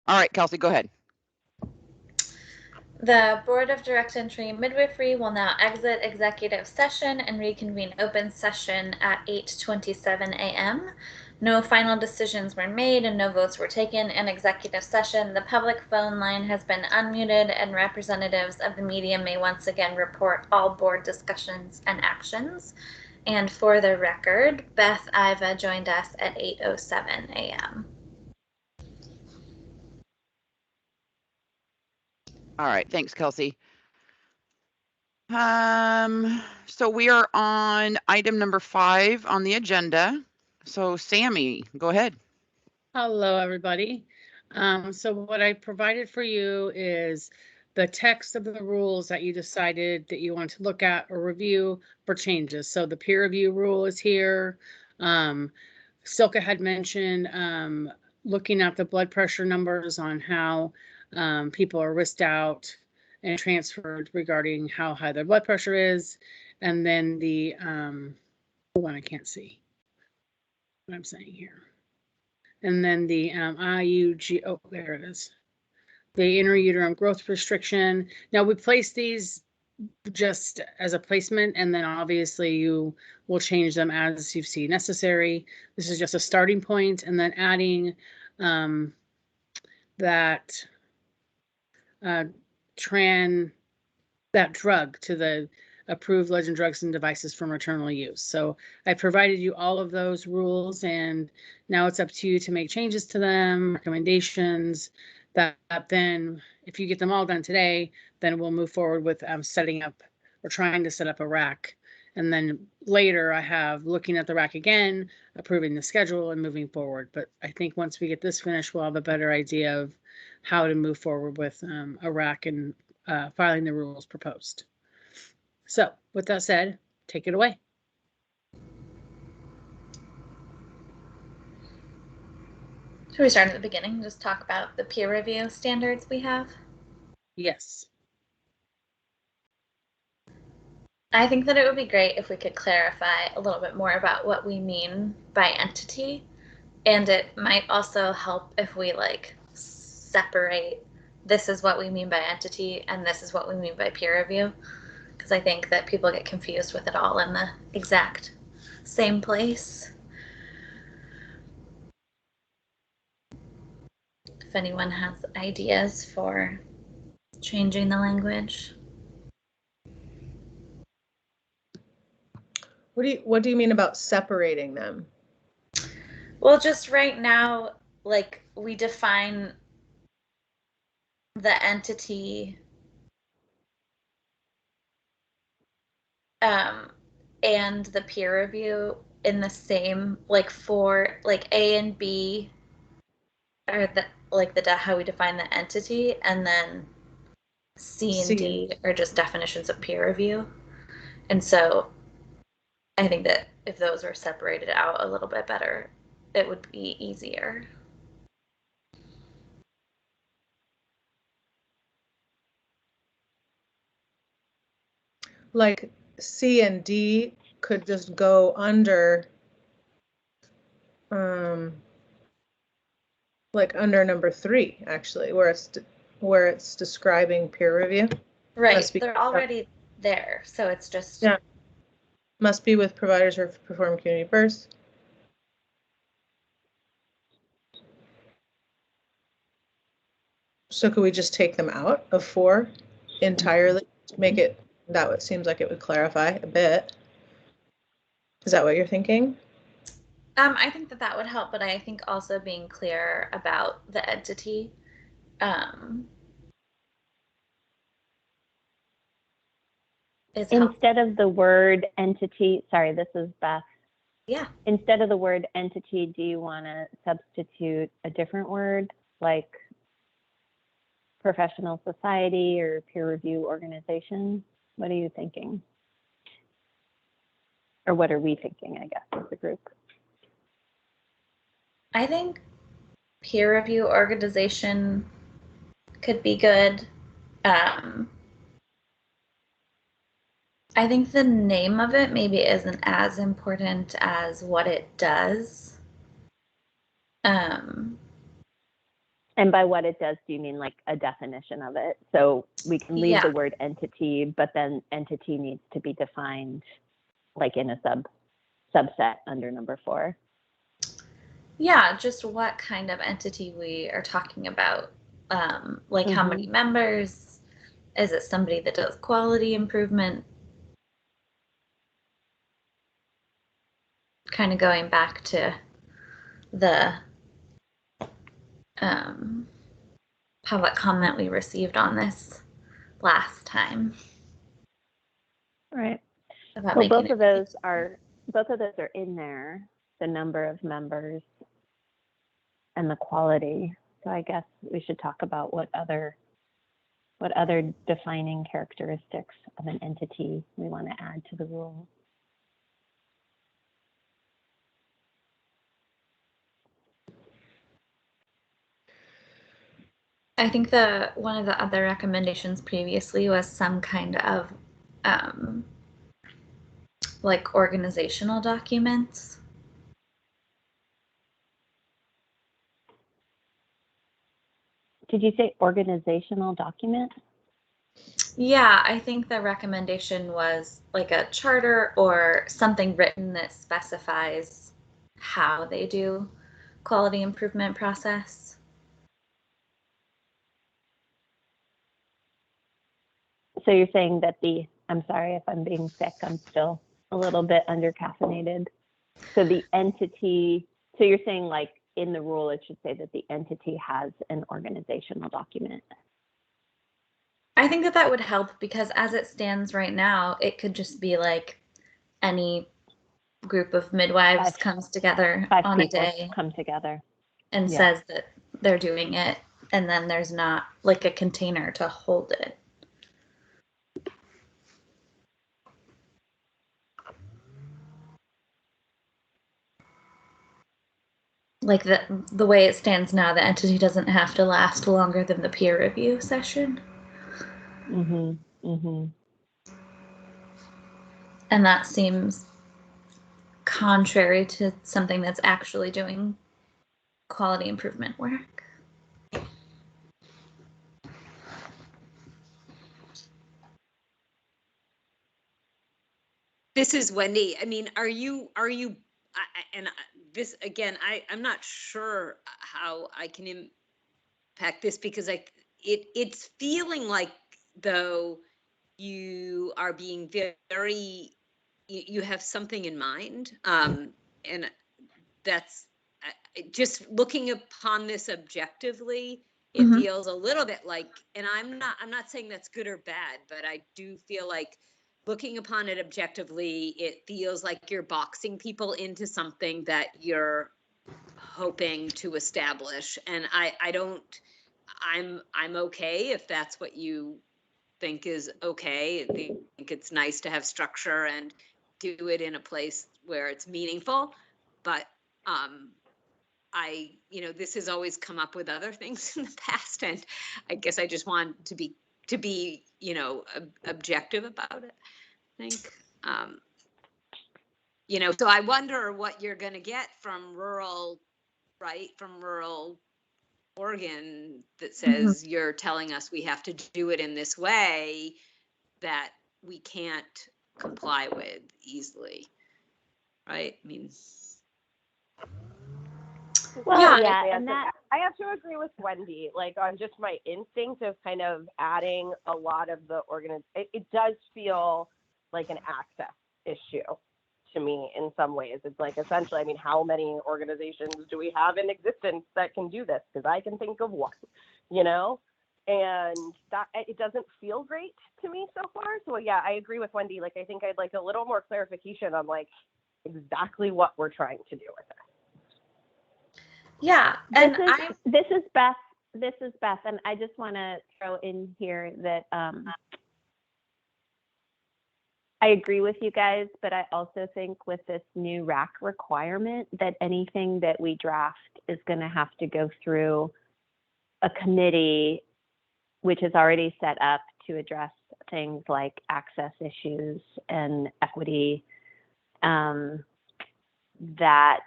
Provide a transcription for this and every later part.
All right, Kelsey, go ahead. The Board of Direct Entry Midwifery will now exit executive session and reconvene open session at 8:27 a.m. No final decisions were made and no votes were taken in executive session. The public phone line has been unmuted and representatives of the media may once again report all board discussions and actions. And for the record, Beth Iva joined us at 8:07 a.m. All right, thanks, Kelsey. So we are on item number 5 on the agenda. So Sammy, go ahead. Hello, everybody. So what I provided for you is the text of the rules that you decided that you want to look at or review for changes. So the peer review rule is here. Silke had mentioned looking at the blood pressure numbers on how people are risked out and transferred regarding how high their blood pressure is. And then the one I can't see what I'm saying here. And then the IUG, oh, there it is. The intrauterine growth restriction. Now we place these just as a placement, and then obviously you will change them as you see necessary. This is just a starting point, and then adding that drug to the approved legend drugs and devices for maternal use. So I provided you all of those rules, and now it's up to you to make changes to them, recommendations, that then if you get them all done today, then we'll move forward with setting up or trying to set up a rack. And then later I have looking at the rack again, approving the schedule and moving forward. But I think once we get this finished, we'll have a better idea of how to move forward with a rack and filing the rules proposed. So with that said, take it away. Should we start at the beginning? Just talk about the peer review standards we have? Yes. I think that it would be great if we could clarify a little bit more about what we mean by entity. And it might also help if we like separate this is what we mean by entity and this is what we mean by peer review. Because I think that people get confused with it all in the exact same place. If anyone has ideas for changing the language. What do you mean about separating them? Well, just right now, like we define the entity and the peer review in the same, like for like A and B are the like the how we define the entity, and then C and D are just definitions of peer review. And so I think that if those were separated out a little bit better, it would be easier. Like C and D could just go under like under number 3, actually, where it's describing peer review. Right, they're already there, so it's just must be with providers who perform community births. So could we just take them out of 4 entirely to make it that what seems like it would clarify a bit? Is that what you're thinking? I think that would help, but I think also being clear about the entity. Instead of the word entity, sorry, this is Beth. Yeah. Instead of the word entity, do you want to substitute a different word like professional society or peer review organization? What are you thinking? Or what are we thinking, I guess, as a group? I think peer review organization could be good. I think the name of it maybe isn't as important as what it does. And by what it does, do you mean like a definition of it? So we can leave the word entity, but then entity needs to be defined like in a subset under number 4. Yeah, just what kind of entity we are talking about. Like how many members? Is it somebody that does quality improvement? Kind of going back to the public comment we received on this last time. Right. About Well, making both of those are in there, the number of members and the quality. So I guess we should talk about what other defining characteristics of an entity we want to add to the rule. I think one of the other recommendations previously was some kind of like organizational documents. Did you say organizational document? Yeah, I think the recommendation was like a charter or something written that specifies how they do quality improvement process. So you're saying that I'm sorry if I'm being sick, I'm still a little bit undercaffeinated. So the entity, so you're saying like in the rule, it should say that the entity has an organizational document. I think that would help because as it stands right now, it could just be like any group of midwives comes together on a day, come together and says that they're doing it, and then there's not like a container to hold it. Like the way it stands now, the entity doesn't have to last longer than the peer review session. And that seems contrary to something that's actually doing quality improvement work. This is Wendy. I mean, are you, and this again, I'm not sure how I can impact this because it's feeling like though you are being very, you have something in mind. And that's just looking upon this objectively, it feels a little bit like, and I'm not saying that's good or bad, but I do feel like looking upon it objectively, it feels like you're boxing people into something that you're hoping to establish. And I'm okay if that's what you think is okay. I think it's nice to have structure and do it in a place where it's meaningful. But this has always come up with other things in the past, and I guess I just want to be objective about it. I think, so I wonder what you're going to get from rural Oregon that says you're telling us we have to do it in this way that we can't comply with easily, right? I mean, well, and that I have to agree with Wendy, like on just my instinct of kind of adding a lot of the it does feel like an access issue to me in some ways. It's like essentially, I mean, how many organizations do we have in existence that can do this? Because I can think of one, and that it doesn't feel great to me so far. So yeah, I agree with Wendy. Like, I think I'd like a little more clarification on like exactly what we're trying to do with it. Yeah, and this is Beth. This is Beth, and I just want to throw in here that I agree with you guys, but I also think with this new RAC requirement that anything that we draft is going to have to go through a committee, which is already set up to address things like access issues and equity, that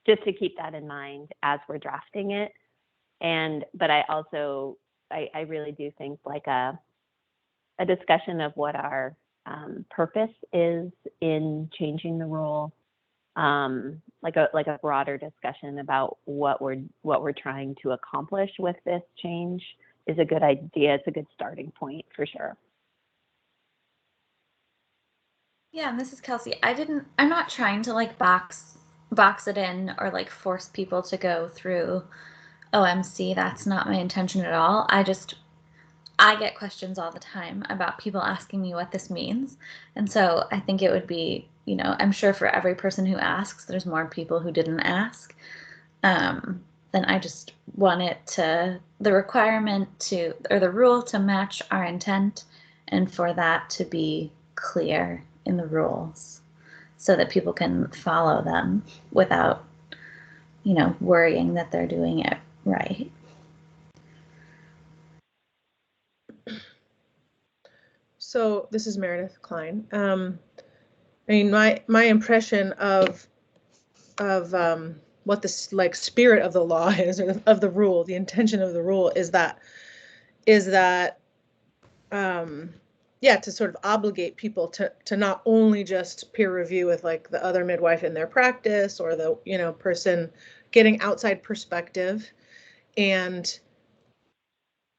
just to keep that in mind as we're drafting it. But I also, I really do think like a discussion of what our purpose is in changing the rule, like a broader discussion about what we're trying to accomplish with this change is a good idea. It's a good starting point for sure. Yeah, and this is Kelsey. I'm not trying to like box it in or like force people to go through OMC. That's not my intention at all. I get questions all the time about people asking me what this means. And so I think it would be, I'm sure for every person who asks, there's more people who didn't ask. Then I just want the requirement or the rule to match our intent and for that to be clear in the rules so that people can follow them without, worrying that they're doing it right. So this is Meredith Klein. I mean, my impression of what this like spirit of the law is, or of the rule, the intention of the rule is that yeah, to sort of obligate people to not only just peer review with like the other midwife in their practice or the person getting outside perspective, and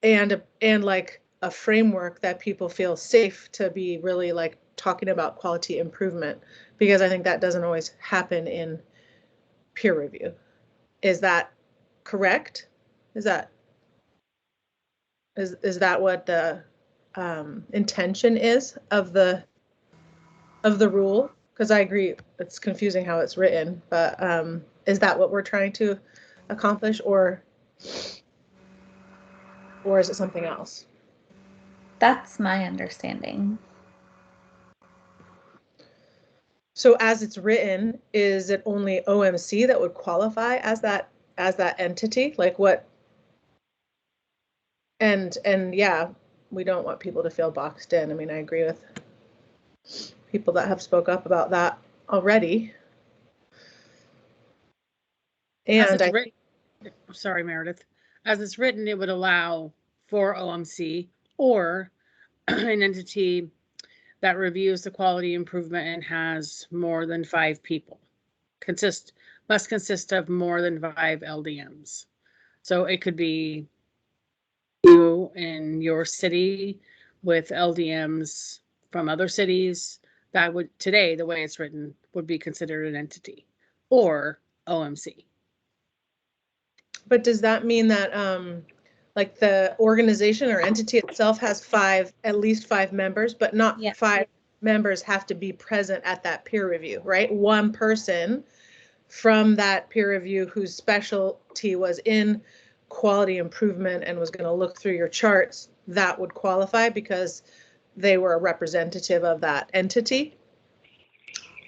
like a framework that people feel safe to be really like talking about quality improvement, because I think that doesn't always happen in peer review. Is that correct? Is that what the intention is of the rule? Because I agree it's confusing how it's written, but is that what we're trying to accomplish, or is it something else? That's my understanding. So as it's written, is it only OMC that would qualify as that entity? Like what? And yeah, we don't want people to feel boxed in. I mean, I agree with people that have spoke up about that already. And sorry, Meredith. As it's written, it would allow for OMC or an entity that reviews the quality improvement and has more than 5 people. Must consist of more than 5 LDMs. So it could be you in your city with LDMs from other cities. That would, today, the way it's written, would be considered an entity or OMC. But does that mean that like the organization or entity itself has at least 5 members, but not 5 members have to be present at that peer review, right? One person from that peer review whose specialty was in quality improvement and was going to look through your charts, that would qualify because they were a representative of that entity.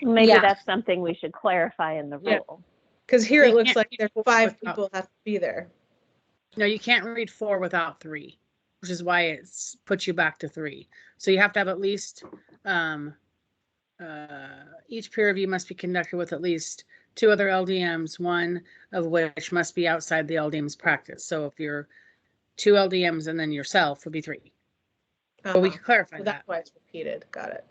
Maybe that's something we should clarify in the rule. Because here it looks like there's 5 people have to be there. No, you can't read 4 without 3, which is why it puts you back to 3. So you have to have at least, each peer review must be conducted with at least 2 other LDMs, one of which must be outside the LDM's practice. So if you're 2 LDMs and then yourself would be 3. But we can clarify that. That's why it's repeated. Got it.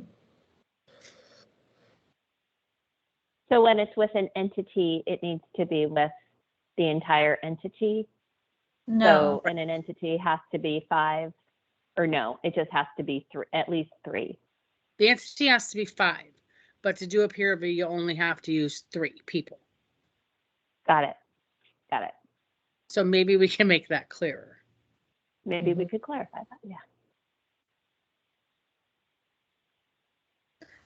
So when it's with an entity, it needs to be with the entire entity? No. So, and an entity has to be 5, or no, it just has to be at least 3. The entity has to be 5, but to do a peer review, you only have to use 3 people. Got it. So maybe we can make that clearer. Maybe we could clarify that, yeah.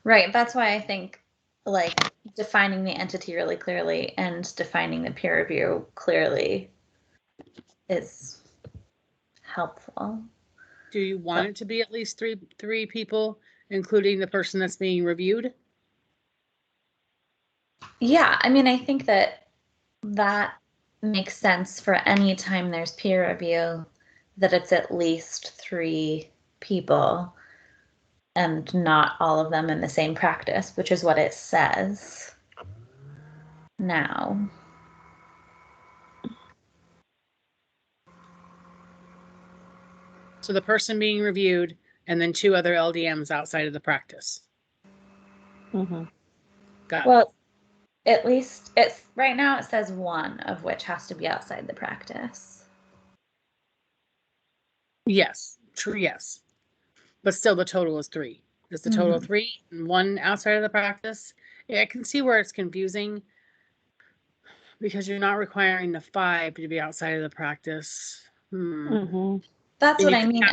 Right, that's why I think like defining the entity really clearly and defining the peer review clearly is helpful. Do you want it to be at least three people, including the person that's being reviewed? Yeah, I mean, I think that makes sense for any time there's peer review, that it's at least 3 people and not all of them in the same practice, which is what it says now. So the person being reviewed and then 2 other LDMs outside of the practice. Mm-hmm. Got it. Well, at least it's right now it says 1 of which has to be outside the practice. Yes, true, yes. But still the total is 3. Is the total 3 and 1 outside of the practice? Yeah, I can see where it's confusing because you're not requiring the 5 to be outside of the practice. Mm-hmm. That's And what you I can mean.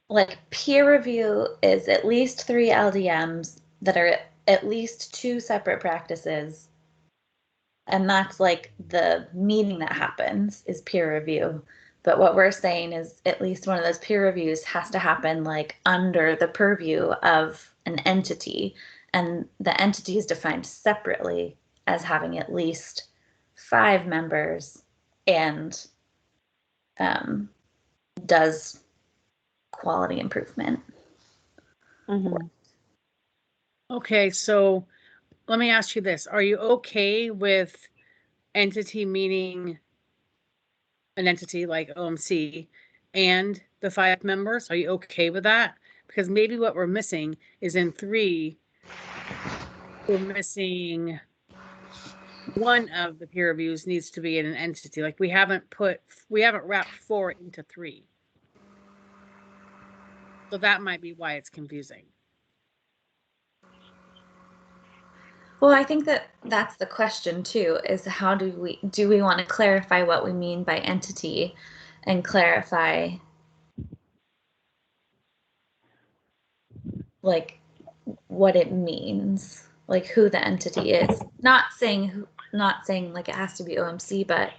Like peer review is at least 3 LDMs that are at least 2 separate practices. And that's like the meeting that happens is peer review. But what we're saying is at least one of those peer reviews has to happen like under the purview of an entity. And the entity is defined separately as having at least 5 members and does quality improvement. Mm-hmm. Okay, so let me ask you this. Are you okay with entity meaning an entity like OMC and the 5 members? Are you okay with that? Because maybe what we're missing is in 3, we're missing one of the peer reviews needs to be in an entity. Like we haven't wrapped 4 into 3. So that might be why it's confusing. Well, I think that that's the question too, is how do we want to clarify what we mean by entity and clarify like what it means, like who the entity is. Not saying like it has to be OMC, but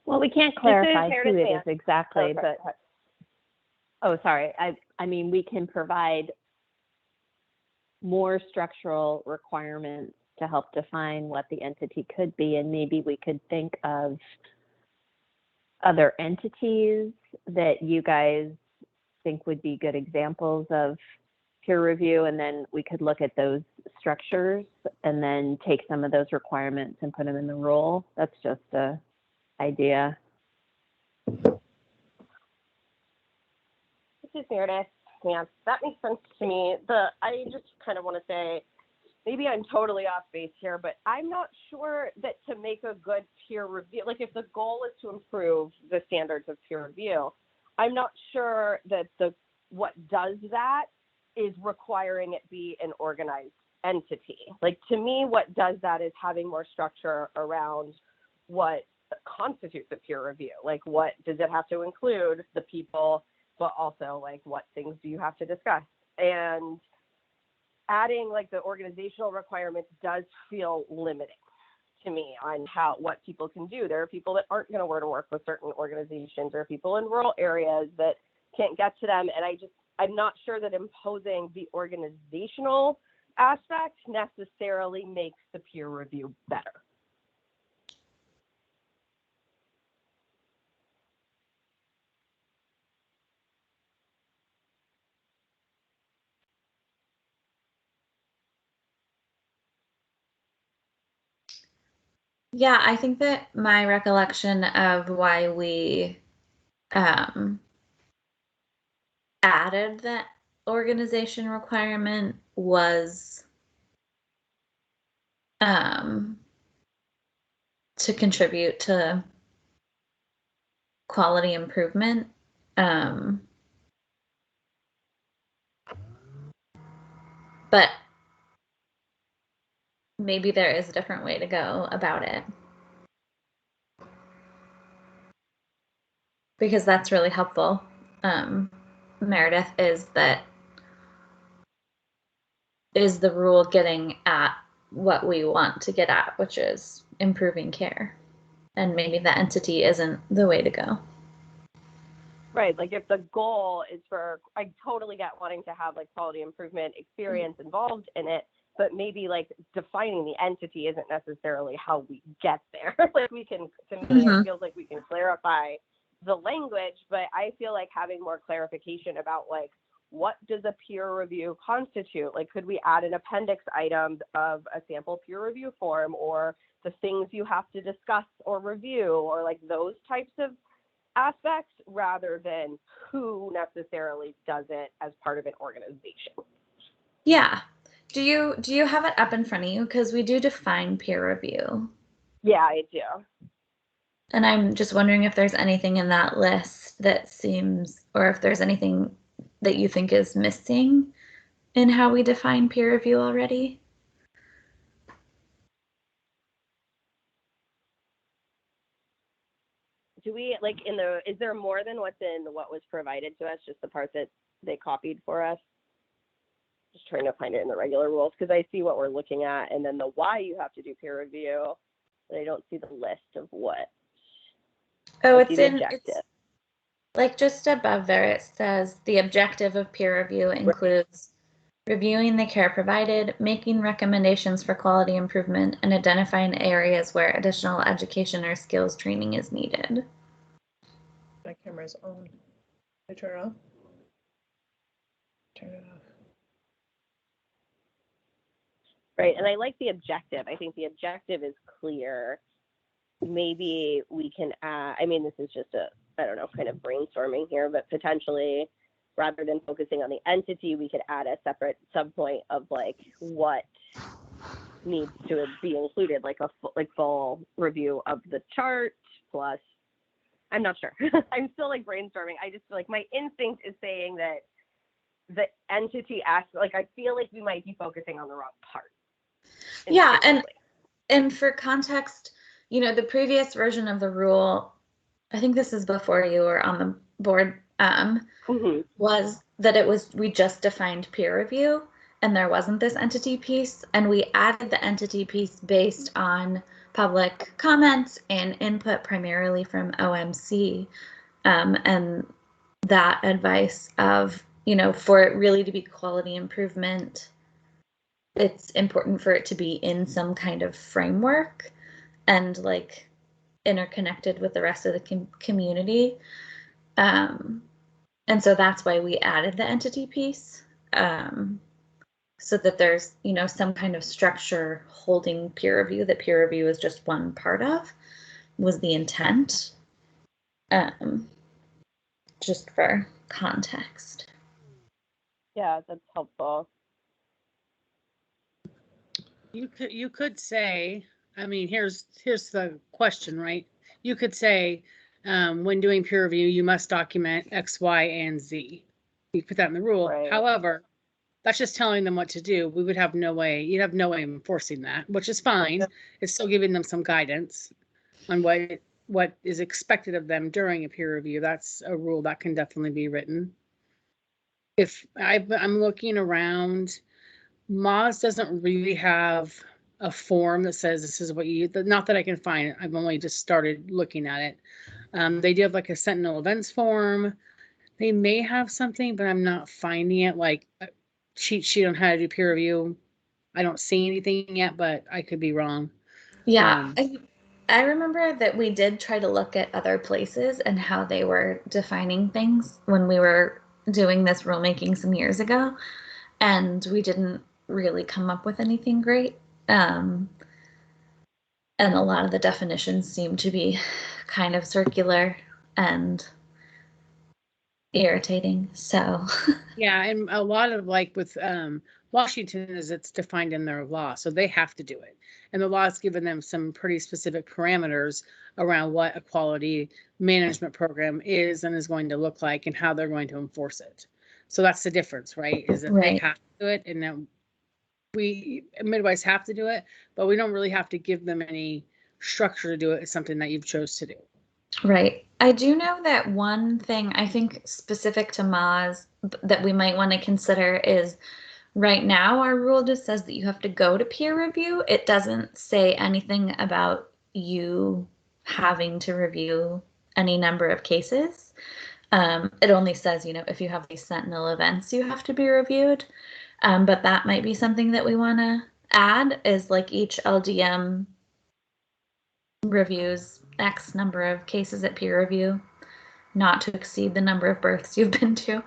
Well, we can't clarify who it is exactly, but oh, sorry. I mean, we can provide more structural requirements to help define what the entity could be, and maybe we could think of other entities that you guys think would be good examples of peer review, and then we could look at those structures and then take some of those requirements and put them in the rule. That's just a idea. This is Meredith. Yeah, that makes sense to me. I just kind of want to say, maybe I'm totally off base here, but I'm not sure that to make a good peer review, like if the goal is to improve the standards of peer review, I'm not sure that what does that is requiring it be an organized entity. Like to me, what does that is having more structure around what constitutes a peer review. Like what does it have to include the people, but also like what things do you have to discuss? And adding like the organizational requirements does feel limiting to me on what people can do. There are people that aren't going to want to work with certain organizations. There are people in rural areas that can't get to them. And I'm not sure that imposing the organizational aspect necessarily makes the peer review better. yeah, I think that my recollection of why we added that organization requirement was to contribute to quality improvement. But maybe there is a different way to go about it. Because that's really helpful, Meredith, is the rule getting at what we want to get at, which is improving care. And maybe that entity isn't the way to go. Right. Like if the goal is I totally get wanting to have like quality improvement experience involved in it, but maybe like defining the entity isn't necessarily how we get there. Like we can, to me, it feels like we can clarify the language, but I feel like having more clarification about like, what does a peer review constitute? Like, could we add an appendix item of a sample peer review form, or the things you have to discuss or review, or like those types of aspects rather than who necessarily does it as part of an organization. Yeah. Do you have it up in front of you? Because we do define peer review. Yeah, I do. And I'm just wondering if there's anything in that list that seems, or if there's anything that you think is missing in how we define peer review already. Do we, like, is there more than what's in what was provided to us, just the part that they copied for us? Just trying to find it in the regular rules, because I see what we're looking at, and then the why you have to do peer review, but I don't see the list of what. Oh, it's like just above there, it says the objective of peer review includes reviewing the care provided, making recommendations for quality improvement, and identifying areas where additional education or skills training is needed. My camera's on. Can I turn it off? Turn it off. Right, and I like the objective. I think the objective is clear. Maybe we can add, I mean, this is just I don't know, kind of brainstorming here, but potentially, rather than focusing on the entity, we could add a separate subpoint of like what needs to be included, like a full review of the chart plus, I'm not sure. I'm still like brainstorming. I just feel like my instinct is saying that the entity aspect, like I feel like we might be focusing on the wrong part. Yeah, and for context, you know, the previous version of the rule, I think this is before you were on the board, was that we just defined peer review and there wasn't this entity piece, and we added the entity piece based on public comments and input primarily from OMC, and that advice of, you know, for it really to be quality improvement, it's important for it to be in some kind of framework and like interconnected with the rest of the community. And so that's why we added the entity piece, so that there's, you know, some kind of structure holding peer review, that peer review is just one part of, was the intent, just for context. Yeah, that's helpful. You could say, I mean, here's the question, right? You could say, when doing peer review, you must document X, Y, and Z. You put that in the rule. Right. However, that's just telling them what to do. You'd have no way of enforcing that, which is fine. It's still giving them some guidance on what is expected of them during a peer review. That's a rule that can definitely be written. If I'm looking around, Moz doesn't really have a form that says this is what you, not that I can find it. I've only just started looking at it. They do have like a Sentinel events form. They may have something, but I'm not finding it, like a cheat sheet on how to do peer review. I don't see anything yet, but I could be wrong. Yeah, I remember that we did try to look at other places and how they were defining things when we were doing this rulemaking some years ago, and we didn't really come up with anything great. And a lot of the definitions seem to be kind of circular and irritating. So yeah, and a lot of, like with Washington, is it's defined in their law, so they have to do it, and the law has given them some pretty specific parameters around what a quality management program is and is going to look like and how they're going to enforce it. So that's the difference, right? Is that they have to do it, and then we midwives have to do it, but we don't really have to give them any structure to do it. It's something that you've chose to do. Right. I do know that one thing I think specific to Moz that we might want to consider is, right now our rule just says that you have to go to peer review. It doesn't say anything about you having to review any number of cases. It only says, you know, if you have these Sentinel events, you have to be reviewed. But that might be something that we want to add, is like each LDM reviews X number of cases at peer review, not to exceed the number of births you've been to.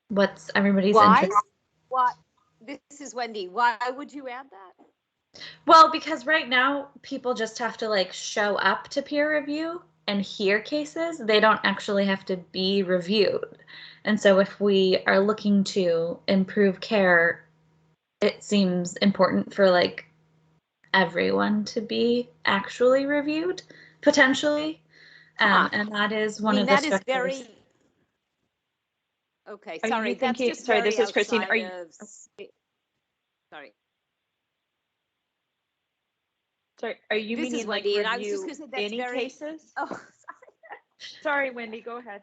What's everybody's interest? Why? This is Wendy. Why would you add that? Well, because right now people just have to like show up to peer review and hear cases. They don't actually have to be reviewed. And so if we are looking to improve care, it seems important for like everyone to be actually reviewed potentially. And that is one of the that is structures. very, okay, Are sorry, you that's thinking, just sorry, very this is Christine. Are outside you, of, sorry. sorry, are you This is meaning like Wendy, and I was just review gonna say that's any very, cases? oh, sorry. Sorry, Wendy, go ahead.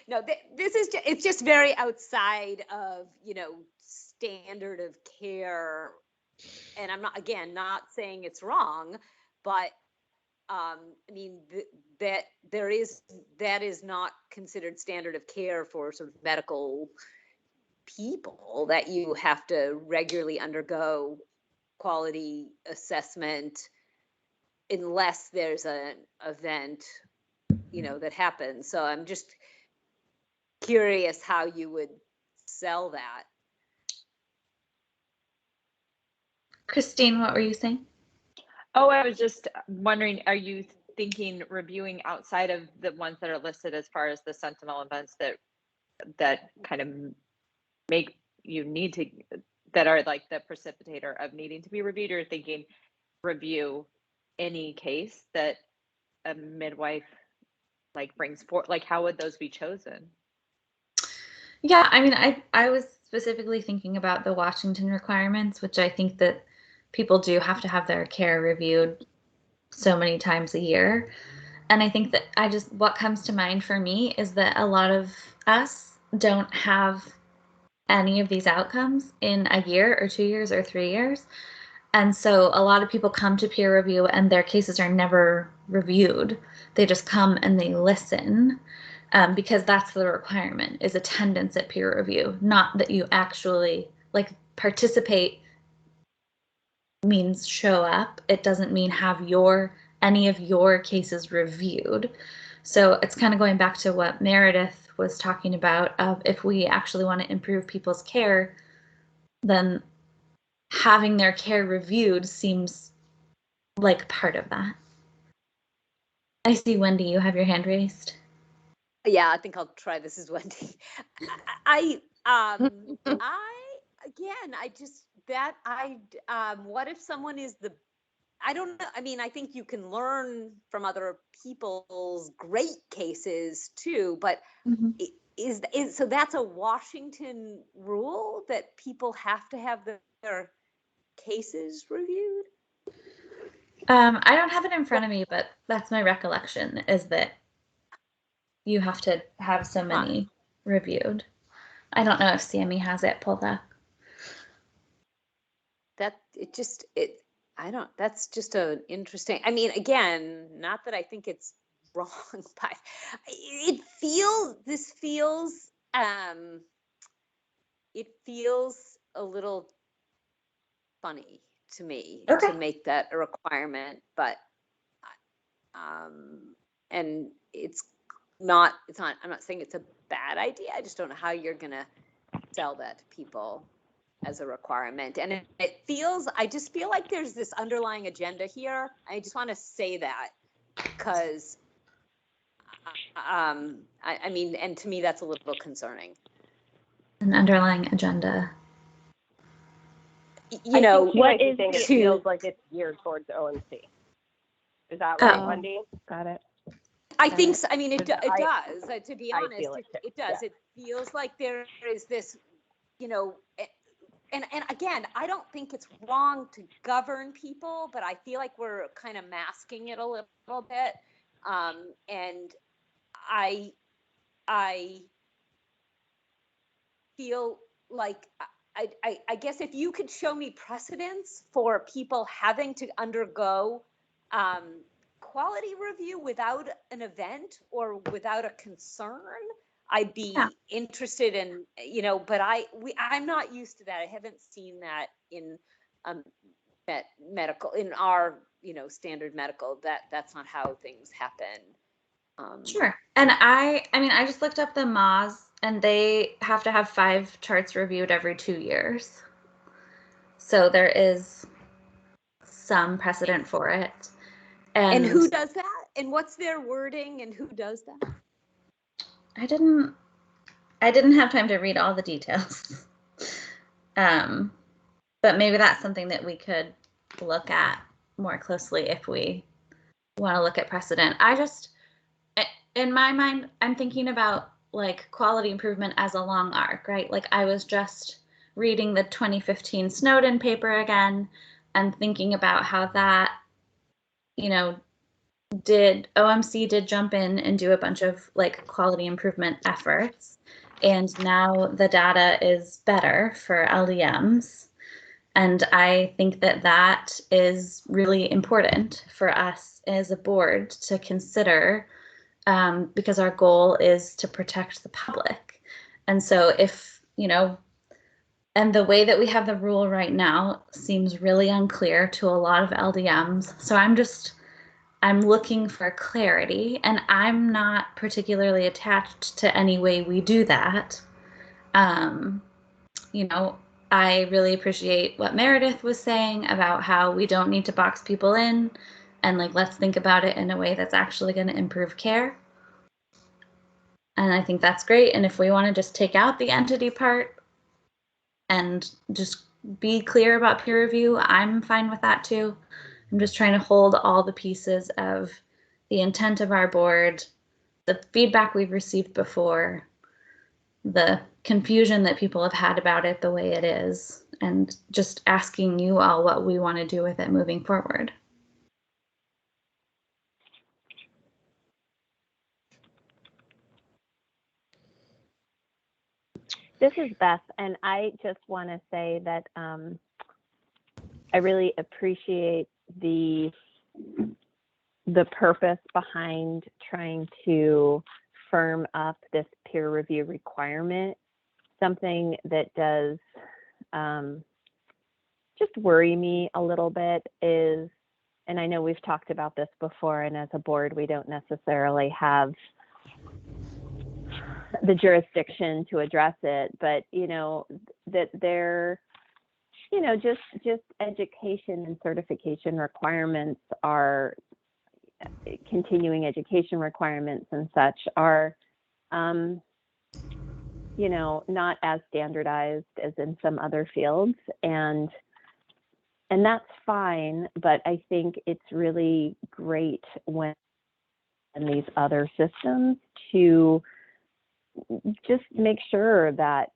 No, this is, it's just very outside of, standard of care. And I'm not, again, not saying it's wrong, but I mean, that is not considered standard of care for sort of medical people, that you have to regularly undergo quality assessment unless there's an event, that happens. So I'm just curious how you would sell that. Christine, what were you saying? Oh, I was just wondering, are you thinking reviewing outside of the ones that are listed as far as the sentinel events that kind of make you need to, that are like the precipitator of needing to be reviewed, or thinking review any case that a midwife like brings forth? Like, how would those be chosen? Yeah, I mean, I was specifically thinking about the Washington requirements, which I think that people do have to have their care reviewed so many times a year. And I think that what comes to mind for me is that a lot of us don't have any of these outcomes in a year or 2 years or 3 years. And so a lot of people come to peer review and their cases are never reviewed. They just come and they listen. Because that's the requirement, is attendance at peer review, not that you actually like participate means show up. It doesn't mean have any of your cases reviewed. So it's kind of going back to what Meredith was talking about of if we actually want to improve people's care, then having their care reviewed seems like part of that. I see Wendy, you have your hand raised. Yeah, I think I'll try. This is Wendy. What if someone is I don't know. I mean, I think you can learn from other people's great cases too, but so that's a Washington rule that people have to have their cases reviewed? I don't have it in front of me, but that's my recollection, is that you have to have so many reviewed. I don't know if Sammy has it pulled up. That's just an interesting, I mean, again, not that I think it's wrong, but it feels a little funny to me to make that a requirement, but and I'm not saying it's a bad idea. I just don't know how you're gonna sell that to people as a requirement. And I just feel like there's this underlying agenda here. I just want to say that because I mean, and to me, that's a little concerning. An underlying agenda. It feels like it's geared towards ONC. Is that right, Wendy? Got it. I think so. I mean, it does. To be honest, it does. Yeah. It feels like there is this, and again, I don't think it's wrong to govern people, but I feel like we're kind of masking it a little bit. And I feel like I guess if you could show me precedents for people having to undergo quality review without an event or without a concern, I'd be interested in, but I'm not used to that. I haven't seen that in medical, in our, standard medical, that's not how things happen. Sure. And I mean, I just looked up the MAS and they have to have 5 charts reviewed every 2 years. So there is some precedent for it. And who does that? And what's their wording and who does that? I didn't have time to read all the details. But maybe that's something that we could look at more closely if we want to look at precedent. In my mind, I'm thinking about like quality improvement as a long arc, right? Like I was just reading the 2015 Snowden paper again and thinking about how that, OMC did jump in and do a bunch of like quality improvement efforts. And now the data is better for LDMs. And I think that is really important for us as a board to consider, because our goal is to protect the public. And so if, and the way that we have the rule right now seems really unclear to a lot of LDMs. So I'm looking for clarity, and I'm not particularly attached to any way we do that. I really appreciate what Meredith was saying about how we don't need to box people in, and like, let's think about it in a way that's actually going to improve care. And I think that's great. And if we want to just take out the entity part and just be clear about peer review, I'm fine with that too. I'm just trying to hold all the pieces of the intent of our board, the feedback we've received before, the confusion that people have had about it the way it is, and just asking you all what we want to do with it moving forward. This is Beth, and I just want to say that I really appreciate the purpose behind trying to firm up this peer review requirement. Something that does just worry me a little bit is, and I know we've talked about this before, and as a board, we don't necessarily have the jurisdiction to address it, but that they're just education and certification requirements are continuing education requirements and such are not as standardized as in some other fields, and that's fine, but I think it's really great when in these other systems to just make sure that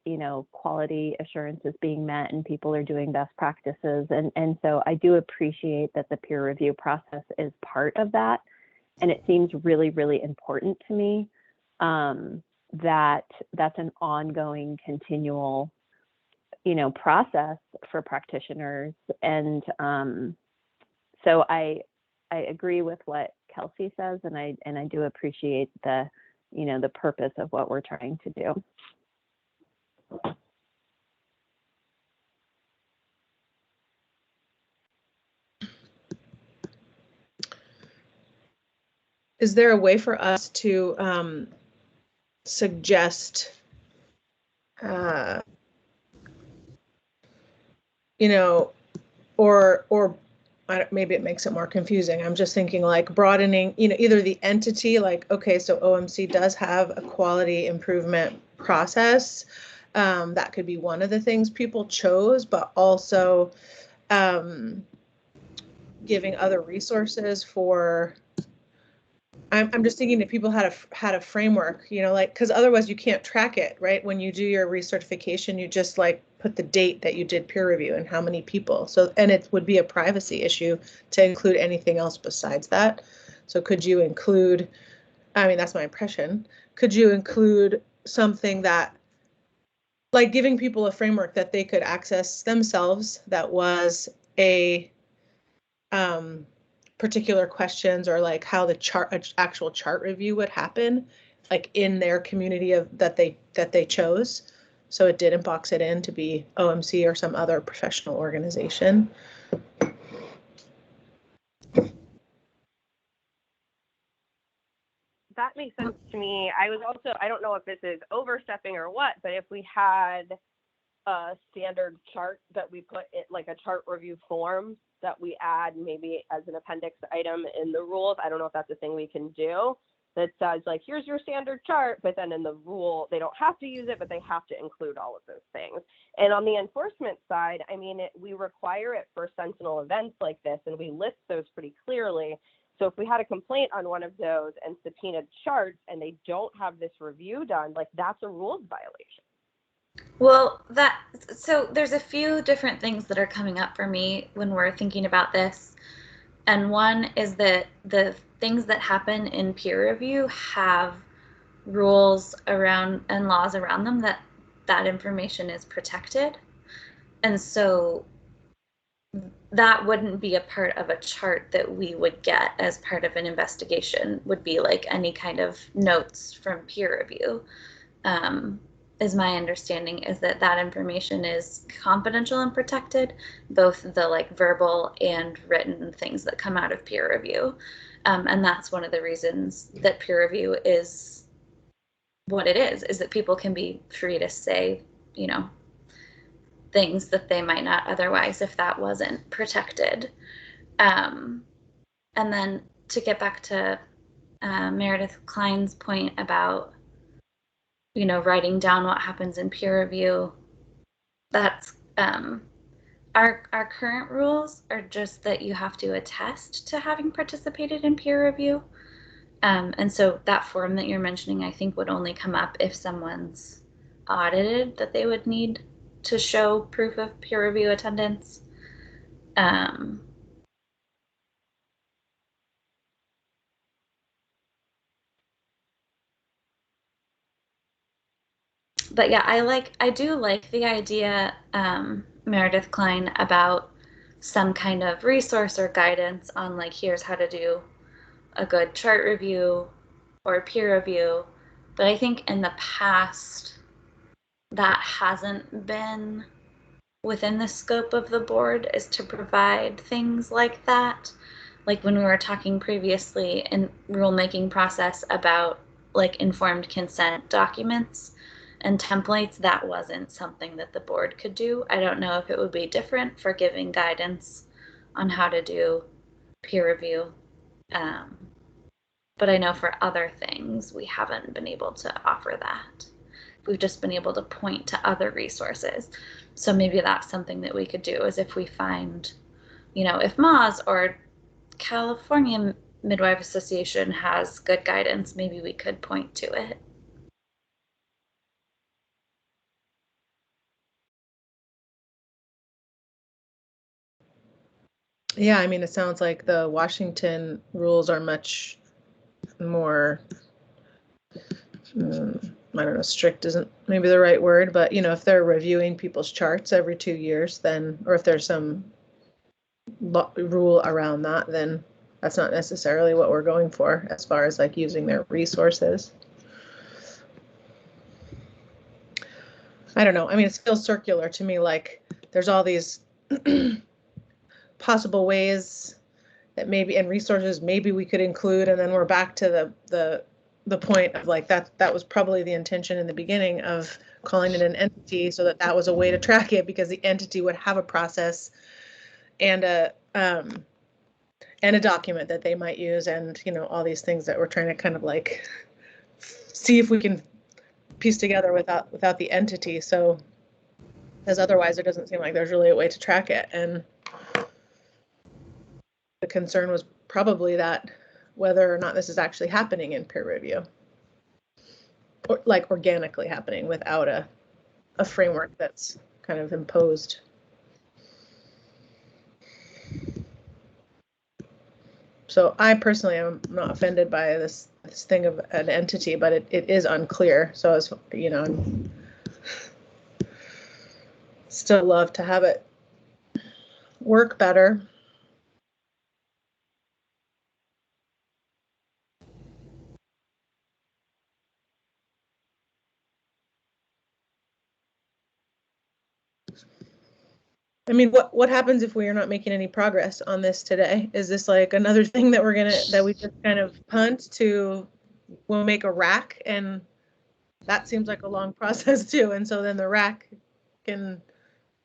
quality assurance is being met and people are doing best practices, and so I do appreciate that the peer review process is part of that, and it seems really, really important to me that that's an ongoing, continual process for practitioners. And so I agree with what Kelsey says, and I do appreciate the the purpose of what we're trying to do. Is there a way for us to suggest, or maybe it makes it more confusing. I'm just thinking like broadening, either the entity, like, okay, so OMC does have a quality improvement process. That could be one of the things people chose, but also giving other resources for, I'm just thinking that people had a framework, like, because otherwise you can't track it, right? When you do your recertification, you just like put the date that you did peer review and how many people. So, and it would be a privacy issue to include anything else besides that. So could you include, that's my impression. Could you include something that, like giving people a framework that they could access themselves that was a particular questions, or like how the actual chart review would happen, like in their community that they chose. So it didn't box it in to be OMC or some other professional organization. That makes sense to me. I don't know if this is overstepping or what, but if we had a standard chart that we put it, like a chart review form that we add maybe as an appendix item in the rules. I don't know if that's a thing we can do that says like, here's your standard chart, but then in the rule, they don't have to use it, but they have to include all of those things. And on the enforcement side, I mean, we require it for sentinel events like this, and we list those pretty clearly. So if we had a complaint on one of those and subpoenaed charts and they don't have this review done, like that's a rules violation. Well, so there's a few different things that are coming up for me when we're thinking about this. And one is that the things that happen in peer review have rules around and laws around them that information is protected. And so that wouldn't be a part of a chart that we would get as part of an investigation, would be like any kind of notes from peer review. Is my understanding is that information is confidential and protected, both the like verbal and written things that come out of peer review. And that's one of the reasons that peer review is what it is that people can be free to say, you know, things that they might not otherwise if that wasn't protected. And then to get back to Meredith Klein's point about, you know, writing down what happens in peer review, that's our current rules are just that you have to attest to having participated in peer review. And so that form that you're mentioning, I think, would only come up if someone's audited, that they would need to show proof of peer review attendance. But yeah, I do like the idea, Meredith Klein, about some kind of resource or guidance on like, here's how to do a good chart review or peer review. But I think in the past, that hasn't been within the scope of the board, is to provide things like that. Like when we were talking previously in rulemaking process about like informed consent documents and templates, that wasn't something that the board could do. I don't know if it would be different for giving guidance on how to do peer review. But I know for other things, we haven't been able to offer that. We've just been able to point to other resources. So maybe that's something that we could do, is if we find, you know, if MAWS or California Midwife Association has good guidance, maybe we could point to it. Yeah, I mean, it sounds like the Washington rules are much more, I don't know, strict isn't maybe the right word, but you know, if they're reviewing people's charts every 2 years, then, or if there's some rule around that, then that's not necessarily what we're going for as far as like using their resources. I don't know. I mean, it feels circular to me, like there's all these possible ways that maybe, and resources maybe we could include, and then we're back to the point of like that was probably the intention in the beginning of calling it an entity, so that was a way to track it, because the entity would have a process and a document that they might use, and you know, all these things that we're trying to kind of like see if we can piece together without the entity. So, because otherwise it doesn't seem like there's really a way to track it. And the concern was probably that whether or not this is actually happening in peer review, or like organically happening without a framework that's kind of imposed. So I personally am not offended by this thing of an entity, but it is unclear. So as you know, I'm still love to have it work better. I mean, what happens if we are not making any progress on this today? Is this like another thing that we just kind of punt to, we'll make a rack, and that seems like a long process too. And so then the rack can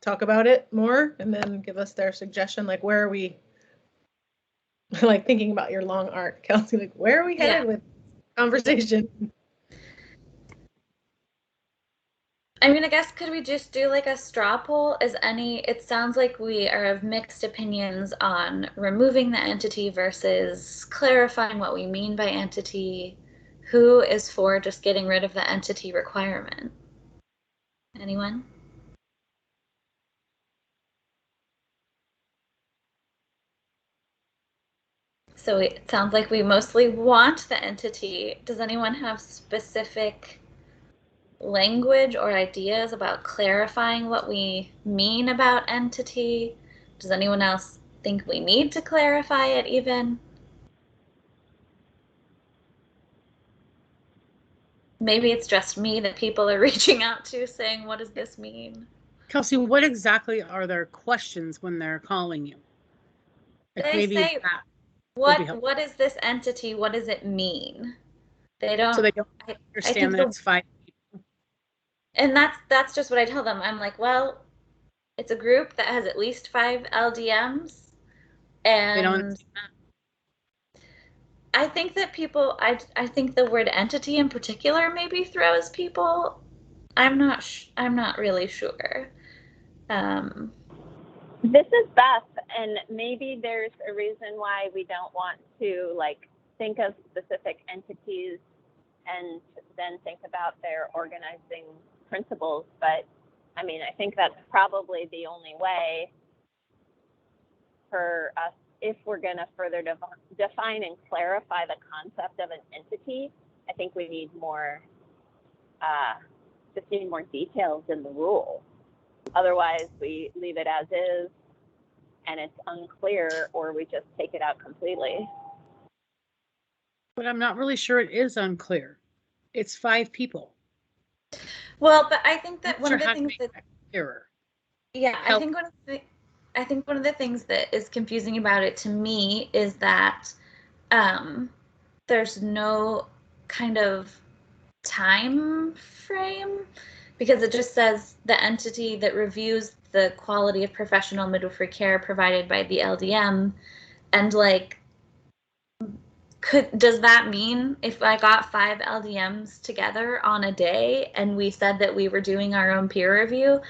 talk about it more and then give us their suggestion, like where are we, like thinking about your long arc, Kelsey, like where are we headed with conversation? I mean, I guess could we just do like a straw poll? It sounds like we are of mixed opinions on removing the entity versus clarifying what we mean by entity. Who is for just getting rid of the entity requirement? Anyone? So it sounds like we mostly want the entity. Does anyone have specific language or ideas about clarifying what we mean about entity? Does anyone else think we need to clarify it even? Maybe it's just me that people are reaching out to saying, what does this mean? Kelsey, what exactly are their questions when they're calling you? Like They maybe say, that would be helpful. what is this entity? What does it mean? They don't. So they don't I understand that it's 5 people. And that's just what I tell them. I'm like, well, it's a group that has at least 5 LDMs, and They don't understand that. I think that people, I think the word entity in particular maybe throws people. I'm not really sure. This is Beth, and maybe there's a reason why we don't want to like think of specific entities and then think about their organizing principles. But I mean, I think that's probably the only way for us if we're going to further define and clarify the concept of an entity. I think we need more, just need more details in the rule. Otherwise, we leave it as is, and it's unclear, or we just take it out completely. But I'm not really sure it is unclear. It's 5 people. Well, but I think that one of the things that clearer. Yeah, I think one of the things that is confusing about it to me is that there's no kind of time frame, because it just says the entity that reviews the quality of professional midwifery care provided by the LDM, and like, does that mean if I got 5 LDMs together on a day and we said that we were doing our own peer review,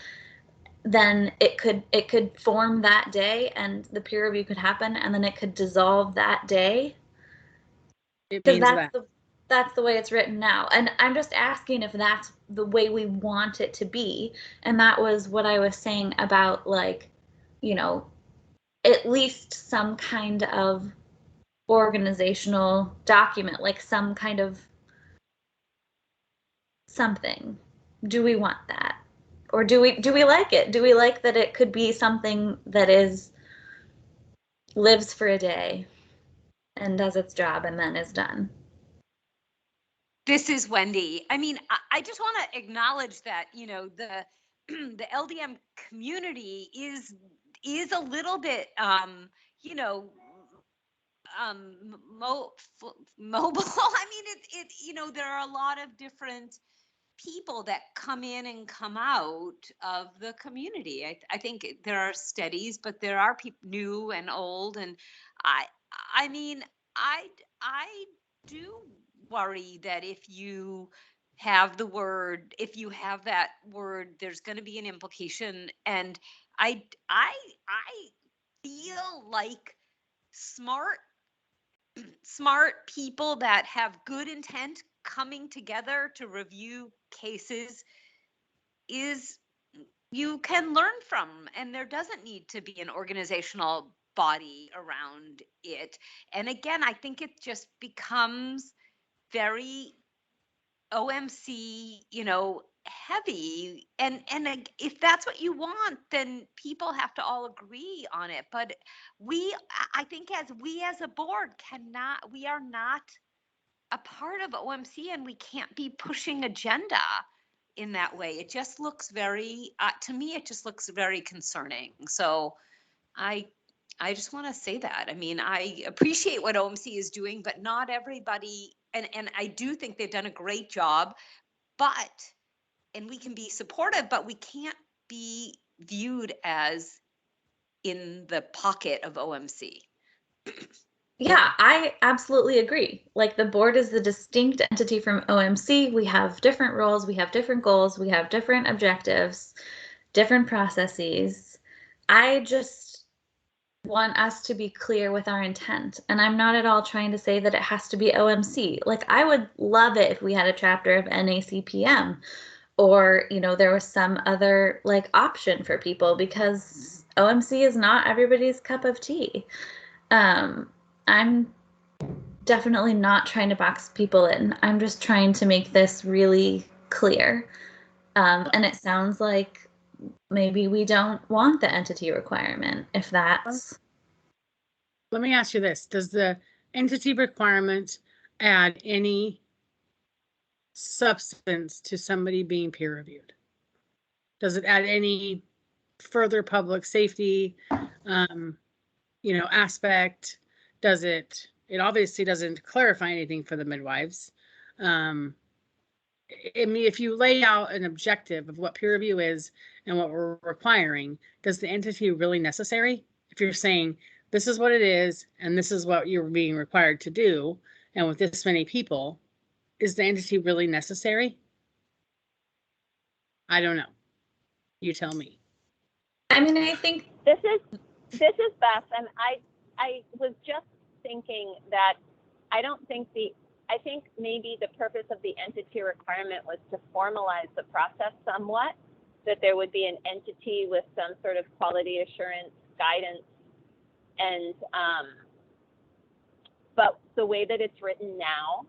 then it could form that day and the peer review could happen and then it could dissolve that day? Because that's the way it's written now. And I'm just asking if that's the way we want it to be. And that was what I was saying about, like, you know, at least some kind of organizational document, like some kind of something. Do we want that? Or do we like it? Do we like that it could be something that lives for a day and does its job and then is done? This is Wendy. I mean, I just want to acknowledge that, you know, the the LDM community is a little bit, you know, mobile. I mean, you know, there are a lot of different people that come in and come out of the community. I think there are steadies, but there are people new and old. And I mean, I do worry that if you have that word, there's going to be an implication. And I feel like smart people that have good intent coming together to review cases is you can learn from, and there doesn't need to be an organizational body around it. And again, I think it just becomes very OMC, you know, heavy. And if that's what you want, then people have to all agree on it. But I think we as a board we are not a part of OMC, and we can't be pushing agenda in that way. It just looks very, to me, it just looks very concerning. So I just want to say that. I mean, I appreciate what OMC is doing, but not everybody, and I do think they've done a great job, and we can be supportive, but we can't be viewed as in the pocket of OMC. Yeah, I absolutely agree. Like the board is the distinct entity from OMC. We have different roles, we have different goals, we have different objectives, different processes. I just want us to be clear with our intent. And I'm not at all trying to say that it has to be OMC. Like I would love it if we had a chapter of NACPM or, you know, there was some other like option for people because OMC is not everybody's cup of tea. I'm definitely not trying to box people in. I'm just trying to make this really clear. And it sounds like maybe we don't want the entity requirement, if that's. Let me ask you this. Does the entity requirement add any substance to somebody being peer reviewed? Does it add any further public safety, aspect? Does it obviously doesn't clarify anything for the midwives. I mean, if you lay out an objective of what peer review is and what we're requiring, does the entity really necessary? If you're saying this is what it is and this is what you're being required to do, and with this many people, is the entity really necessary? I don't know. You tell me. I mean, I think This is Beth, and I was just thinking that I think maybe the purpose of the entity requirement was to formalize the process somewhat, that there would be an entity with some sort of quality assurance guidance, and but the way that it's written now,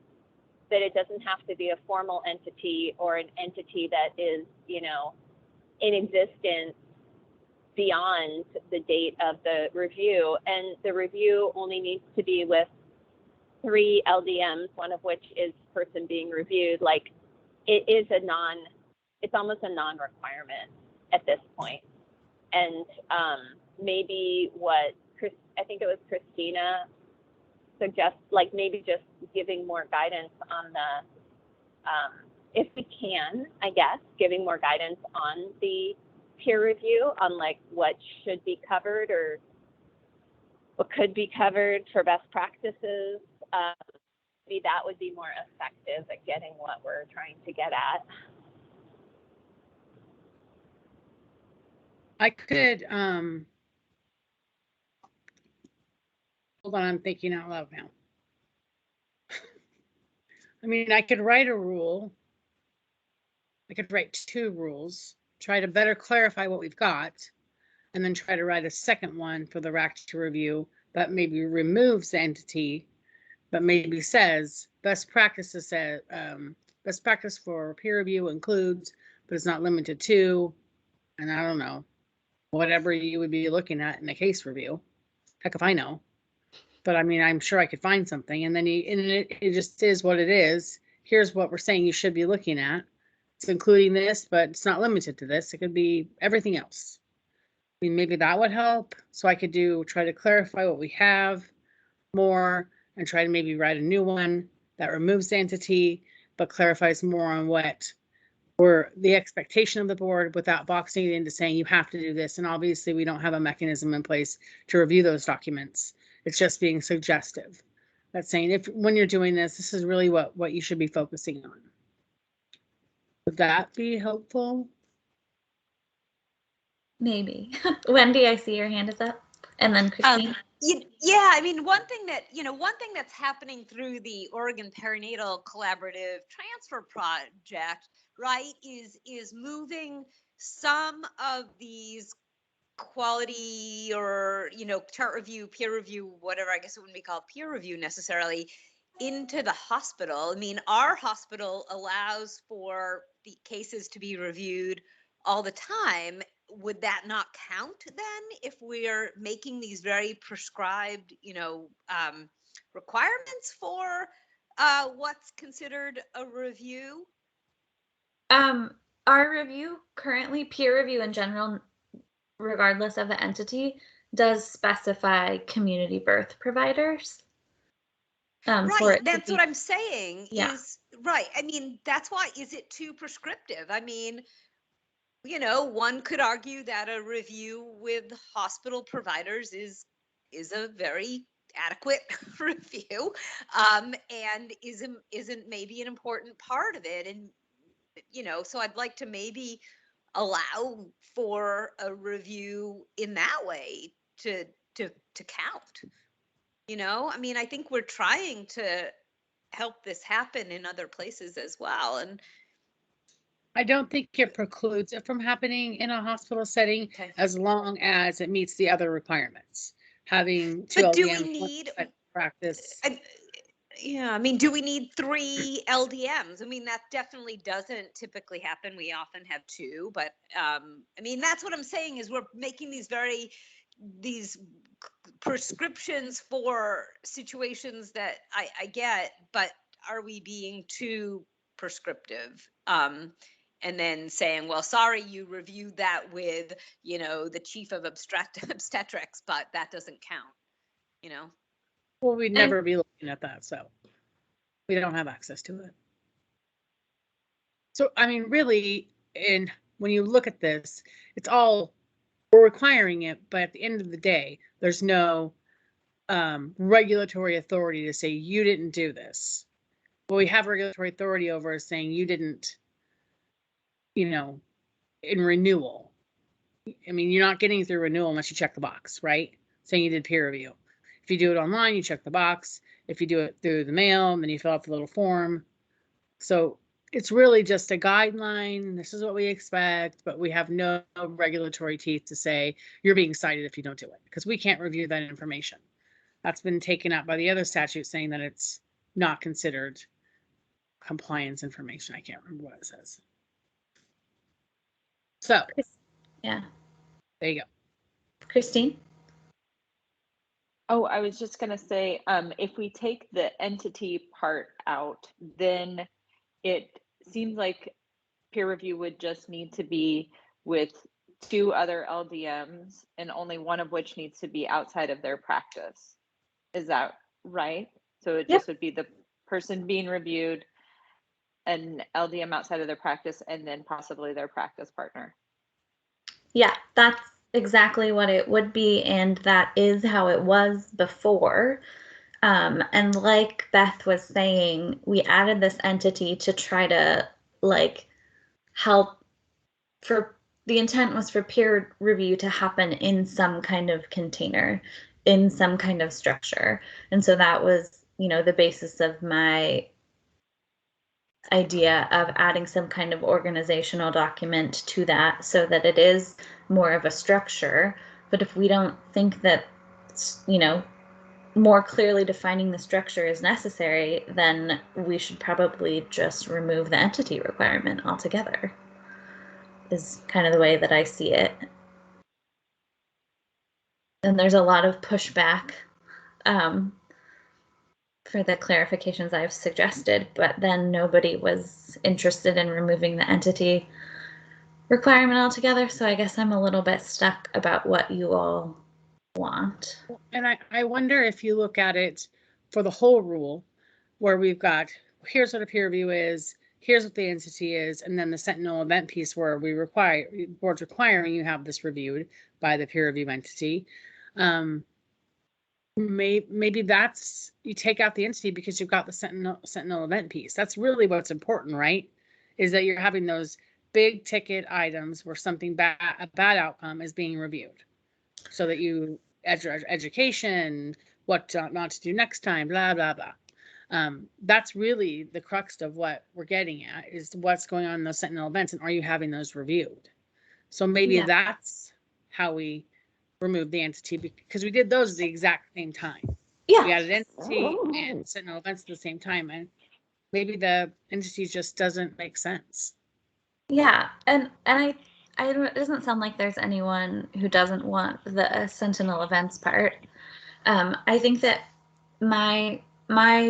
that it doesn't have to be a formal entity or an entity that is, in existence beyond the date of the review, and the review only needs to be with 3 LDMs, one of which is person being reviewed. Like it's almost a non-requirement at this point. And maybe what I think it was Christina suggests, like maybe just giving more guidance on the, if we can, I guess, giving more guidance on the peer review on like what should be covered or what could be covered for best practices. Maybe that would be more effective at getting what we're trying to get at. I could, hold on, I'm thinking out loud now. I mean, I could write a rule. I could write 2 rules, try to better clarify what we've got, and then try to write a second one for the RAC to review that maybe removes the entity, but maybe says best practice for peer review includes, but it's not limited to, and I don't know, whatever you would be looking at in a case review. Heck if I know. But I mean, I'm sure I could find something, and then it just is what it is. Here's what we're saying you should be looking at. It's including this, but it's not limited to this. It could be everything else. I mean, maybe that would help. So I could try to clarify what we have more and try to maybe write a new one that removes the entity, but clarifies more on what were the expectation of the board without boxing it into saying you have to do this. And obviously we don't have a mechanism in place to review those documents. It's just being suggestive. That's saying when you're doing this is really what you should be focusing on. Would that be helpful? maybe. Wendy, I see your hand is up. And then Christine. Yeah, I mean, one thing that's happening through the Oregon Perinatal Collaborative Transfer Project, right, is moving some of these quality or, chart review, peer review, whatever, I guess it wouldn't be called peer review necessarily, into the hospital. I mean, our hospital allows for the cases to be reviewed all the time. Would that not count then if we're making these very prescribed, requirements for what's considered a review? Our review currently, peer review in general, regardless of the entity, does specify community birth providers. Right, that's what I'm saying. Yeah. Is right. I mean, that's why, is it too prescriptive? I mean, you know, one could argue that a review with hospital providers is a very adequate review, and isn't maybe an important part of it. And you know, so I'd like to maybe allow for a review in that way to count. You know, I mean, I think we're trying to help this happen in other places as well. And I don't think it precludes it from happening in a hospital setting okay. as long as it meets the other requirements. Having two But do we LDMs need practice. yeah, I mean, do we need 3 LDMs? I mean, that definitely doesn't typically happen. We often have 2, but I mean, that's what I'm saying is we're making these prescriptions for situations that I get, but are we being too prescriptive? And then saying, well, sorry, you reviewed that with, you know, the chief of obstetrics, but that doesn't count, you know? Well, we'd never be looking at that, so we don't have access to it. So, I mean, really, and when you look at this, it's all, we're requiring it, but at the end of the day, there's no regulatory authority to say you didn't do this. What we have regulatory authority over is saying you didn't, you know, in renewal. I mean, you're not getting through renewal unless you check the box, right? Saying you did peer review. If you do it online, you check the box. If you do it through the mail, then you fill out the little form. So it's really just a guideline. This is what we expect, but we have no regulatory teeth to say you're being cited if you don't do it, because we can't review that information. That's been taken out by the other statute saying that it's not considered compliance information. I can't remember what it says. So, Yeah. there you go. Christine? Oh, I was just going to say, if we take the entity part out, then it seems like peer review would just need to be with 2 other LDMs and only one of which needs to be outside of their practice. Is that right? So it just would be the person being reviewed, an LDM outside of their practice, and then possibly their practice partner. Yeah, that's exactly what it would be, and that is how it was before. And like Beth was saying, we added this entity to try to like help for the intent was for peer review to happen in some kind of container, in some kind of structure. And so that was, you know, the basis of my idea of adding some kind of organizational document to that so that it is more of a structure. But if we don't think that, you know, more clearly defining the structure is necessary, then we should probably just remove the entity requirement altogether, is kind of the way that I see it. And there's a lot of pushback for the clarifications I've suggested, but then nobody was interested in removing the entity requirement altogether. So I guess I'm a little bit stuck about what you all want. And I wonder if you look at it for the whole rule, where we've got, here's what a peer review is, here's what the entity is, and then the Sentinel event piece where we require, board's requiring you have this reviewed by the peer review entity. Maybe that's, you take out the entity because you've got the Sentinel event piece. That's really what's important, right? Is that you're having those big ticket items where something bad, a bad outcome is being reviewed, so that you education, what not to do next time, blah blah blah. That's really the crux of what we're getting at, is what's going on in those Sentinel events, and are you having those reviewed? So maybe that's how we remove the entity, because we did those at the exact same time. Yeah. We added entity and Sentinel events at the same time, and maybe the entity just doesn't make sense. Yeah, and I don't, it doesn't sound like there's anyone who doesn't want the Sentinel events part. I think that my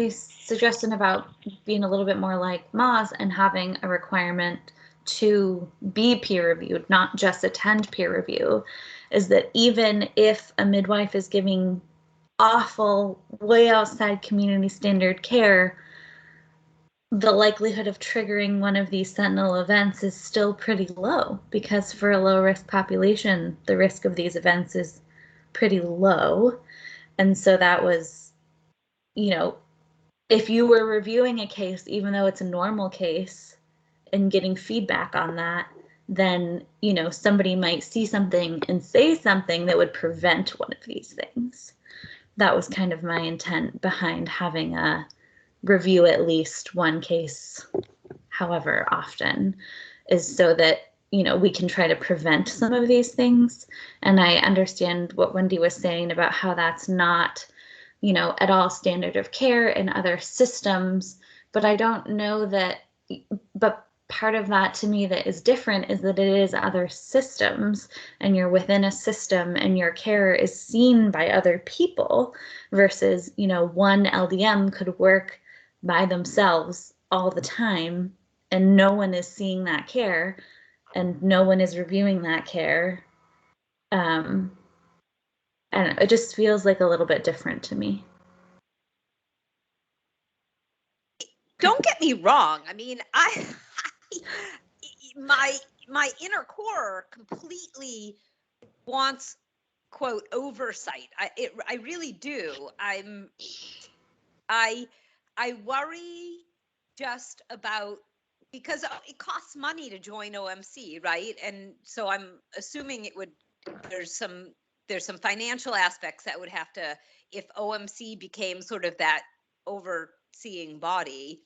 suggestion about being a little bit more like Moz and having a requirement to be peer reviewed, not just attend peer review, is that even if a midwife is giving awful, way outside community standard care, the likelihood of triggering one of these sentinel events is still pretty low, because for a low risk population, the risk of these events is pretty low. And so that was, you know, if you were reviewing a case, even though it's a normal case, and getting feedback on that, then, you know, somebody might see something and say something that would prevent one of these things. That was kind of my intent behind having a review at least one case, however often, is so that, you know, we can try to prevent some of these things. And I understand what Wendy was saying about how that's not, you know, at all standard of care in other systems, but I don't know that, but part of that to me that is different is that it is other systems, and you're within a system and your care is seen by other people, versus, you know, one LDM could work by themselves all the time and no one is seeing that care and no one is reviewing that care. And it just feels like a little bit different to me. Don't get me wrong. I mean, my inner core completely wants, quote, oversight. I really do. I worry just about, because it costs money to join OMC, right? And so I'm assuming there's some financial aspects that would have to, if OMC became sort of that overseeing body,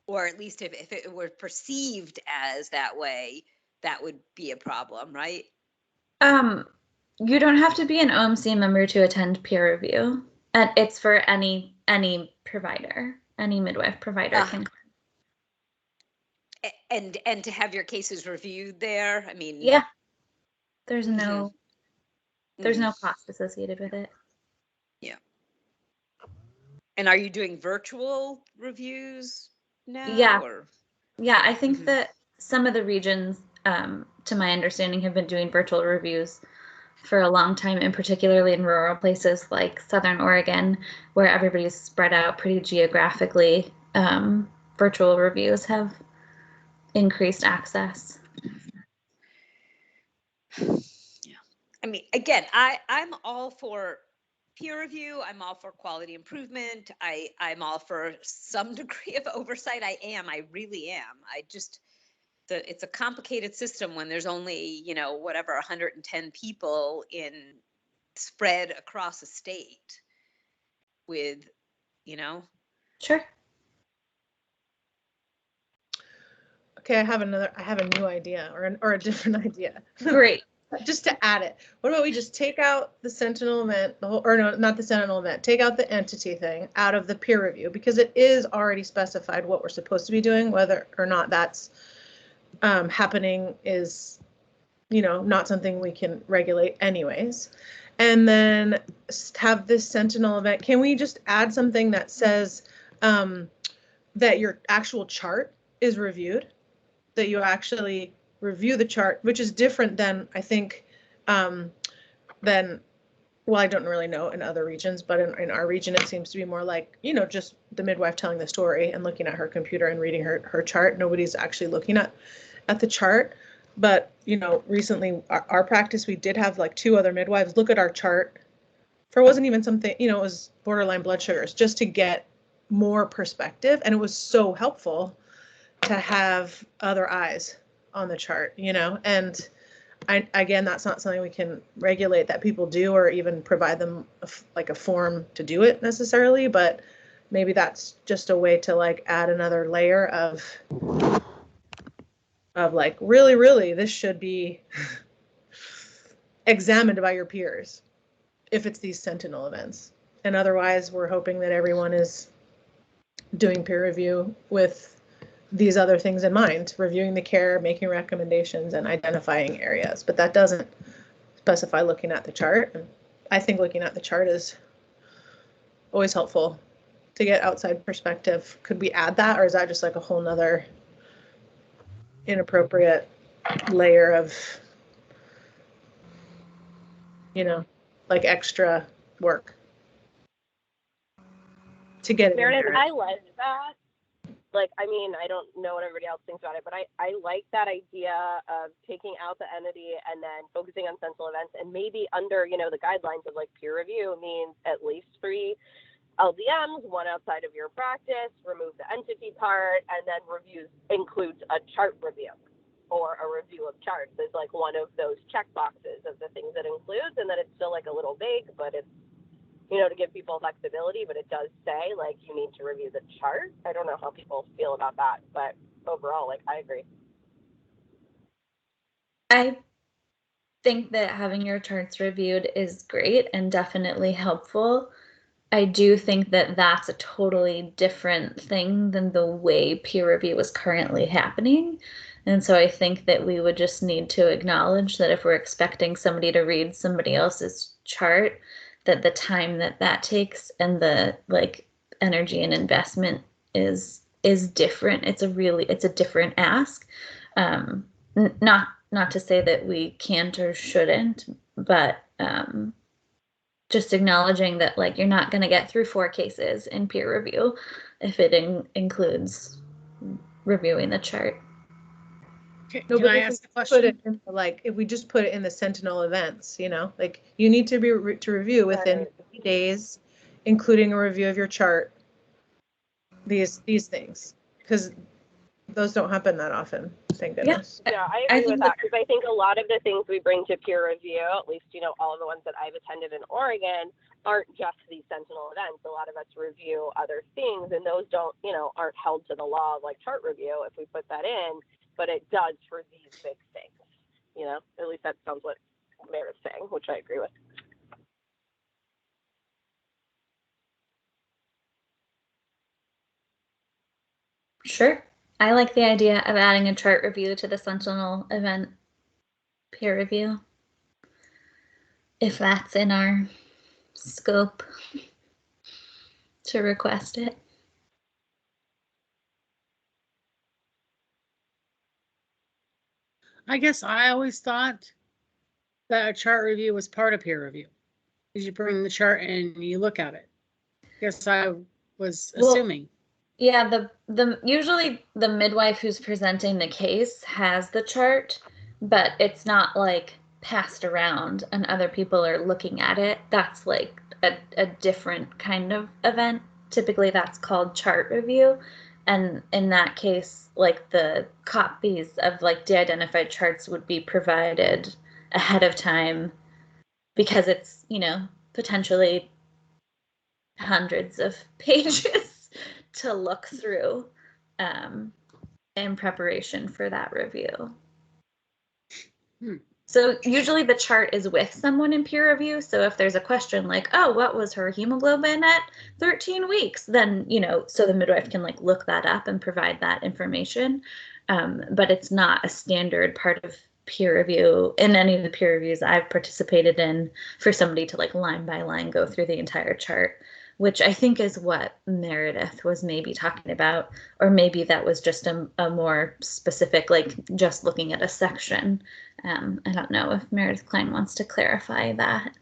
or at least if it were perceived as that way, that would be a problem, right? You don't have to be an OMC member to attend peer review. And it's for any provider, any midwife provider can. And to have your cases reviewed there, I mean. Yeah. There's no cost associated with it. Yeah. And are you doing virtual reviews now? Yeah. Or? Yeah, I think that some of the regions, to my understanding, have been doing virtual reviews for a long time, and particularly in rural places like Southern Oregon, where everybody's spread out pretty geographically. Virtual reviews have increased access. Yeah. I mean, again, I'm all for peer review. I'm all for quality improvement. I'm all for some degree of oversight. I really am. It's a complicated system when there's only, you know, whatever, 110 people spread across a state with, you know. Sure. Okay, I have a new idea or a different idea. Great. Just to add it. What about we just take out the Sentinel event, no, not the Sentinel event, take out the entity thing out of the peer review, because it is already specified what we're supposed to be doing. Whether or not that's happening is, you know, not something we can regulate anyways. And then have this Sentinel event. Can we just add something that says that your actual chart is reviewed, that you actually review the chart, which is different than, I think, than, well, I don't really know in other regions, but in our region, it seems to be more like, you know, just the midwife telling the story and looking at her computer and reading her chart. Nobody's actually looking at the chart. But, you know, recently our practice, we did have like 2 other midwives look at our chart for, it wasn't even something, you know, it was borderline blood sugars, just to get more perspective. And it was so helpful to have other eyes on the chart, you know. And again, that's not something we can regulate that people do, or even provide them like a form to do it necessarily, but maybe that's just a way to like add another layer of like, really, this should be examined by your peers if it's these Sentinel events. And otherwise, we're hoping that everyone is doing peer review with these other things in mind, reviewing the care, making recommendations, and identifying areas. But that doesn't specify looking at the chart. And I think looking at the chart is always helpful to get outside perspective. Could we add that, or is that just like a whole nother inappropriate layer of, you know, like extra work to get it in Meredith, there? I like that. like, I mean, I don't know what everybody else thinks about it, but I like that idea of taking out the entity and then focusing on sentinel events, and maybe under, you know, the guidelines of like peer review means at least 3 LDMs, 1 outside of your practice, remove the entity part, and then reviews includes a chart review or a review of charts is like one of those check boxes of the things it includes, and then it's still like a little vague, but it's, you know, to give people flexibility, but it does say like you need to review the chart. I don't know how people feel about that, but overall, like, I agree. I think that having your charts reviewed is great and definitely helpful. I do think that that's a totally different thing than the way peer review is currently happening. And so I think that we would just need to acknowledge that if we're expecting somebody to read somebody else's chart, that the time that that takes and the like energy and investment is different. It's a different ask. Not to say that we can't or shouldn't, but just acknowledging that like you're not going to get through 4 cases in peer review if it includes reviewing the chart. Okay, No, can but I if ask a we put question? it in the, like, if we just put it in the sentinel events, you know, like you need to be to review within Right. 50 days, including a review of your chart. These things, because those don't happen that often. Thank goodness. Yeah, I I agree think with that, because I think a lot of the things we bring to peer review, at least, you know, all of the ones that I've attended in Oregon, aren't just these sentinel events. A lot of us review other things, and those don't, you know, aren't held to the law of like chart review if we put that in, but it does for these big things, you know, at least that sounds what Meredith's saying, which I agree with. Sure. I like the idea of adding a chart review to the Sentinel event peer review, if that's in our scope to request it. I guess I always thought that a chart review was part of peer review. Because you bring the chart and you look at it. Guess I was assuming. Yeah, the usually the midwife who's presenting the case has the chart, but it's not like passed around and other people are looking at it. That's like a different kind of event. Typically that's called chart review. And in that case, like the copies of like de-identified charts would be provided ahead of time because it's, you know, potentially hundreds of pages to look through in preparation for that review. So usually the chart is with someone in peer review. So if there's a question like, oh, what was her hemoglobin at 13 weeks? Then, you know, so the midwife can like look that up and provide that information. But it's not a standard part of peer review in any of the peer reviews I've participated in for somebody to like line by line go through the entire chart, which I think is what Meredith was maybe talking about, or maybe that was just a more specific, like just looking at a section. I don't know if Meredith Klein wants to clarify that.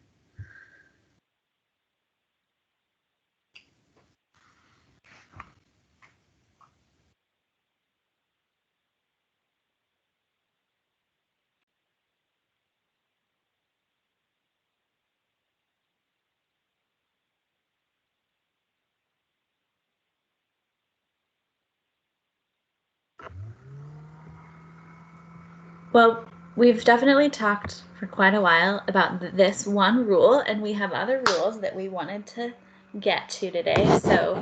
Well, we've definitely talked for quite a while about this one rule, and we have other rules that we wanted to get to today. So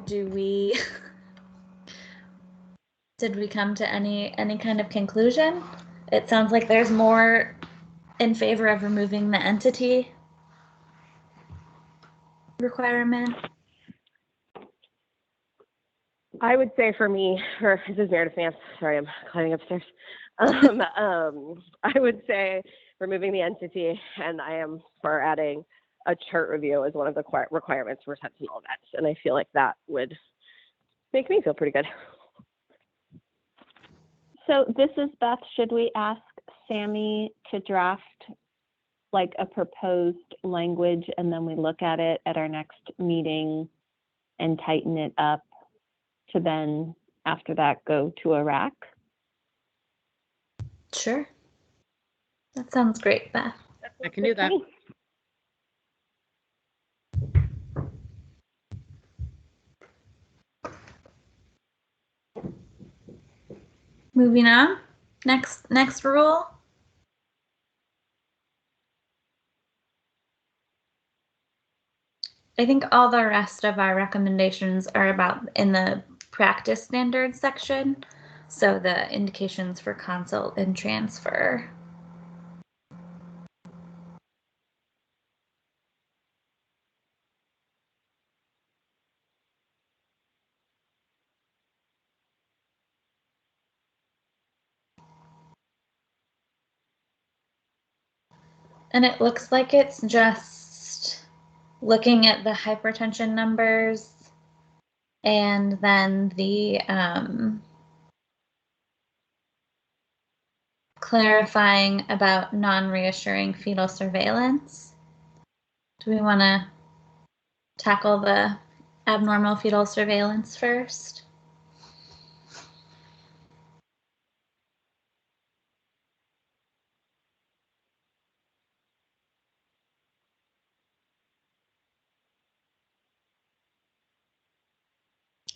did we come to any kind of conclusion? It sounds like there's more in favor of removing the entity requirement. I would say for me, this is Meredith Vance. Sorry, I'm climbing upstairs. I would say removing the entity, and I am for adding a chart review as one of the requirements for sentinel events. And I feel like that would make me feel pretty good. So this is Beth. Should we ask Sammy to draft like a proposed language, and then we look at it at our next meeting and tighten it up to then after that go to a RAC? Sure. That sounds great, Beth. I can do that. Moving on. Next rule. I think all the rest of our recommendations are about in the practice standards section. So the indications for consult and transfer. And it looks like it's just looking at the hypertension numbers and then the clarifying about non-reassuring fetal surveillance. Do we want to tackle the abnormal fetal surveillance first?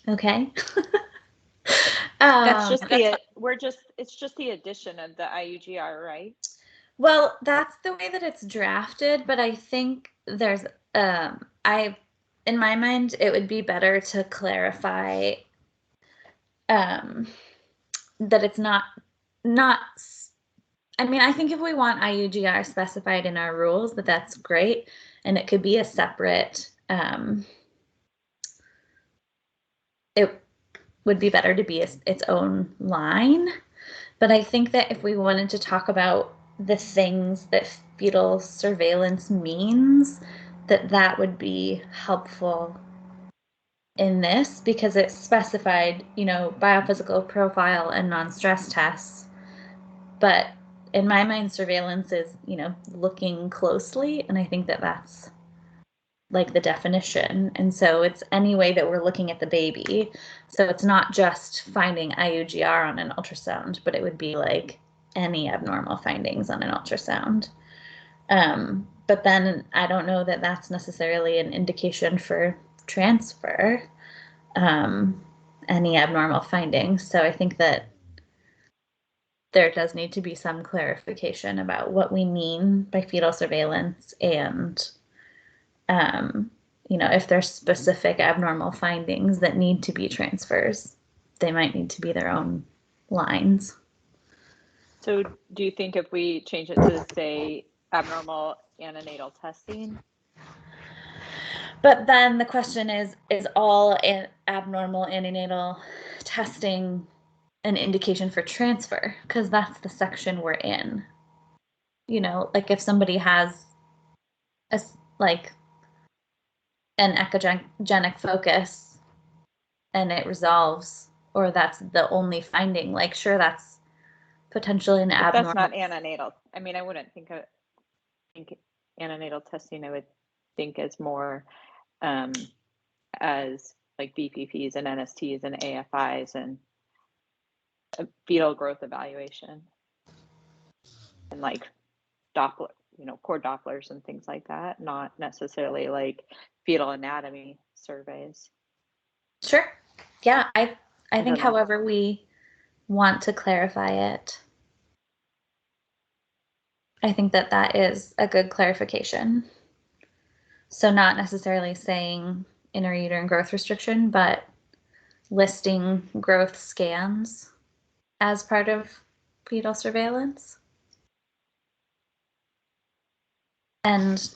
Okay. That's just it's just the addition of the IUGR, right? Well, that's the way that it's drafted, but I think there's in my mind it would be better to clarify that it's not I mean, I think if we want IUGR specified in our rules, that's great, and it could be a separate it would be better to be its own line. But I think that if we wanted to talk about the things that fetal surveillance means, that would be helpful in this, because it's specified, biophysical profile and non-stress tests. But in my mind, surveillance is, looking closely. And I think that that's like the definition. And so it's any way that we're looking at the baby. So it's not just finding IUGR on an ultrasound, but it would be like any abnormal findings on an ultrasound. But then I don't know that that's necessarily an indication for transfer, any abnormal findings. So I think that there does need to be some clarification about what we mean by fetal surveillance, and if there's specific abnormal findings that need to be transfers, they might need to be their own lines. So do you think if we change it to say abnormal antenatal testing? But then the question is all abnormal antenatal testing an indication for transfer? Because that's the section we're in. Like if somebody has an echogenic focus and it resolves, or that's the only finding, like, sure, that's potentially an abnormal. That's not antenatal. I mean, I wouldn't think antenatal testing, I would think as more as like BPPs and NSTs and AFIs and fetal growth evaluation and like Doppler, cord Dopplers and things like that, not necessarily like fetal anatomy surveys. Sure. Yeah, I think however we want to clarify it, I think that is a good clarification. So not necessarily saying intrauterine growth restriction, but listing growth scans as part of fetal surveillance. And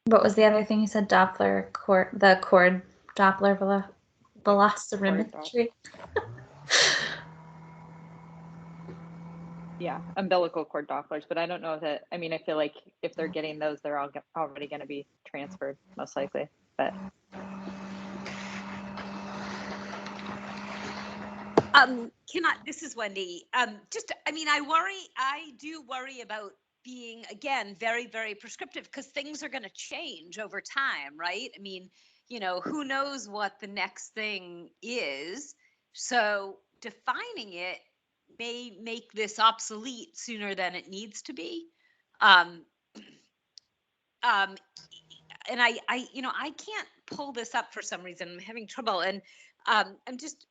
what was the other thing you said? Doppler cord, the cord Doppler velocimetry. Yeah, umbilical cord Dopplers, but I don't know that. I mean, I feel like if they're getting those, they're already going to be transferred, most likely. But this is Wendy. I do worry about being, again, very, very prescriptive, because things are going to change over time, right? I mean, who knows what the next thing is. So defining it may make this obsolete sooner than it needs to be. Um, and I can't pull this up for some reason. I'm having trouble. And I'm just,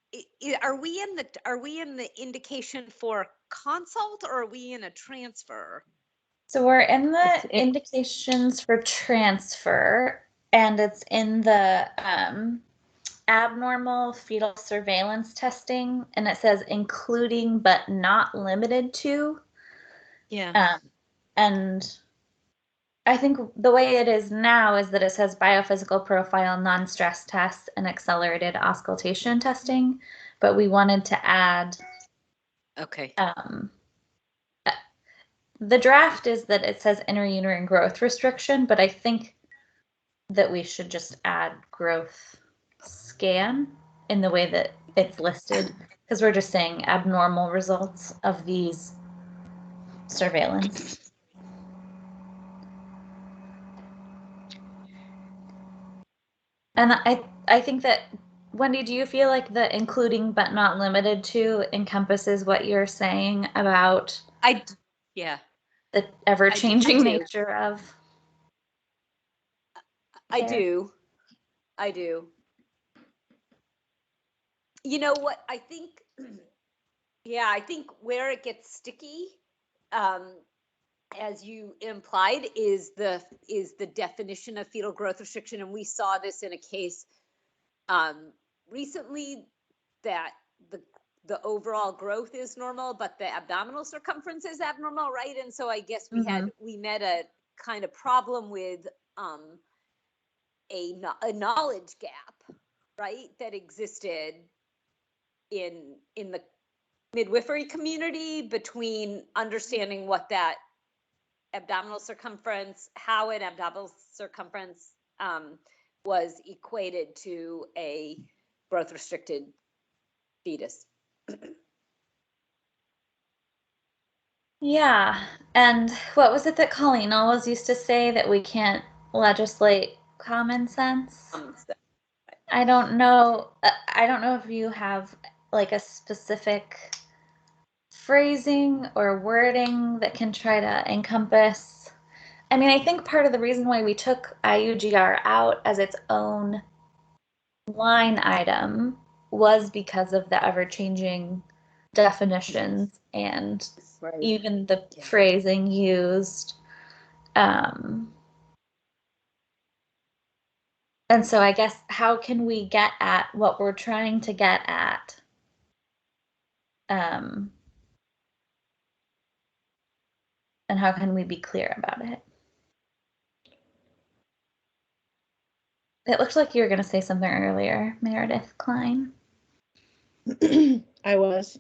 are we in the indication for consult, or are we in a transfer? So we're in the It's- indications for transfer, and it's in the abnormal fetal surveillance testing, and it says including but not limited to. Yeah. And I think the way it is now is that it says biophysical profile, non-stress tests, and accelerated auscultation testing, but we wanted to add. Okay. The draft is that it says intrauterine growth restriction, but I think that we should just add growth scan in the way that it's listed, because we're just saying abnormal results of these surveillance. And I think that, Wendy, do you feel like the including but not limited to encompasses what you're saying about Yeah. the ever-changing do. nature of I care? do. You know what? I think, yeah, I think where it gets sticky, as you implied, is the definition of fetal growth restriction, and we saw this in a case recently, that the overall growth is normal, but the abdominal circumference is abnormal, right? And so I guess we met a kind of problem with a knowledge gap, right, that existed in the midwifery community between understanding what that abdominal circumference, how an abdominal circumference was equated to a growth restricted fetus. Yeah, and what was it that Colleen always used to say, that we can't legislate common sense? I don't know if you have like a specific phrasing or wording that can try to encompass. I mean, I think part of the reason why we took IUGR out as its own line item was because of the ever-changing definitions and even the phrasing used. And so I guess, how can we get at what we're trying to get at? And how can we be clear about it? It looks like you were going to say something earlier, Meredith Klein. I was.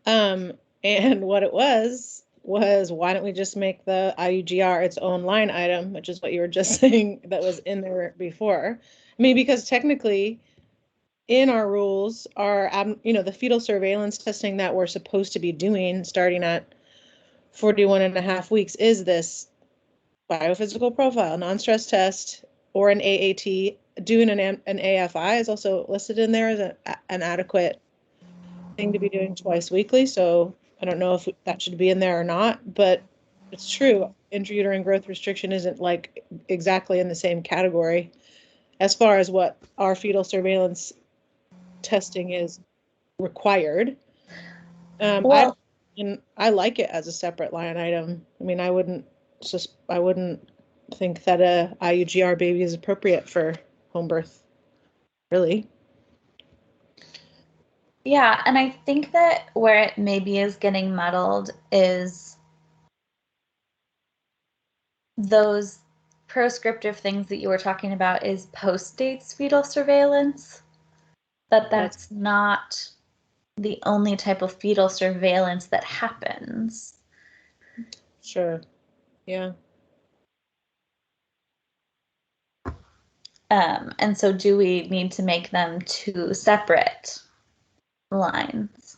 And what it was why don't we just make the IUGR its own line item, which is what you were just saying that was in there before. I mean, because technically in our rules are, the fetal surveillance testing that we're supposed to be doing starting at 41 and a half weeks is this biophysical profile, non-stress test, or an AAT. Doing an AFI is also listed in there as an adequate thing to be doing twice weekly. So I don't know if that should be in there or not, but it's true. Intrauterine growth restriction isn't like exactly in the same category as far as what our fetal surveillance testing is required. I like it as a separate line item. I mean, I wouldn't think that a IUGR baby is appropriate for home birth, really. Yeah, and I think that where it maybe is getting muddled is those proscriptive things that you were talking about is post-dates fetal surveillance, but that's not the only type of fetal surveillance that happens. Sure. Yeah. And so do we need to make them two separate lines?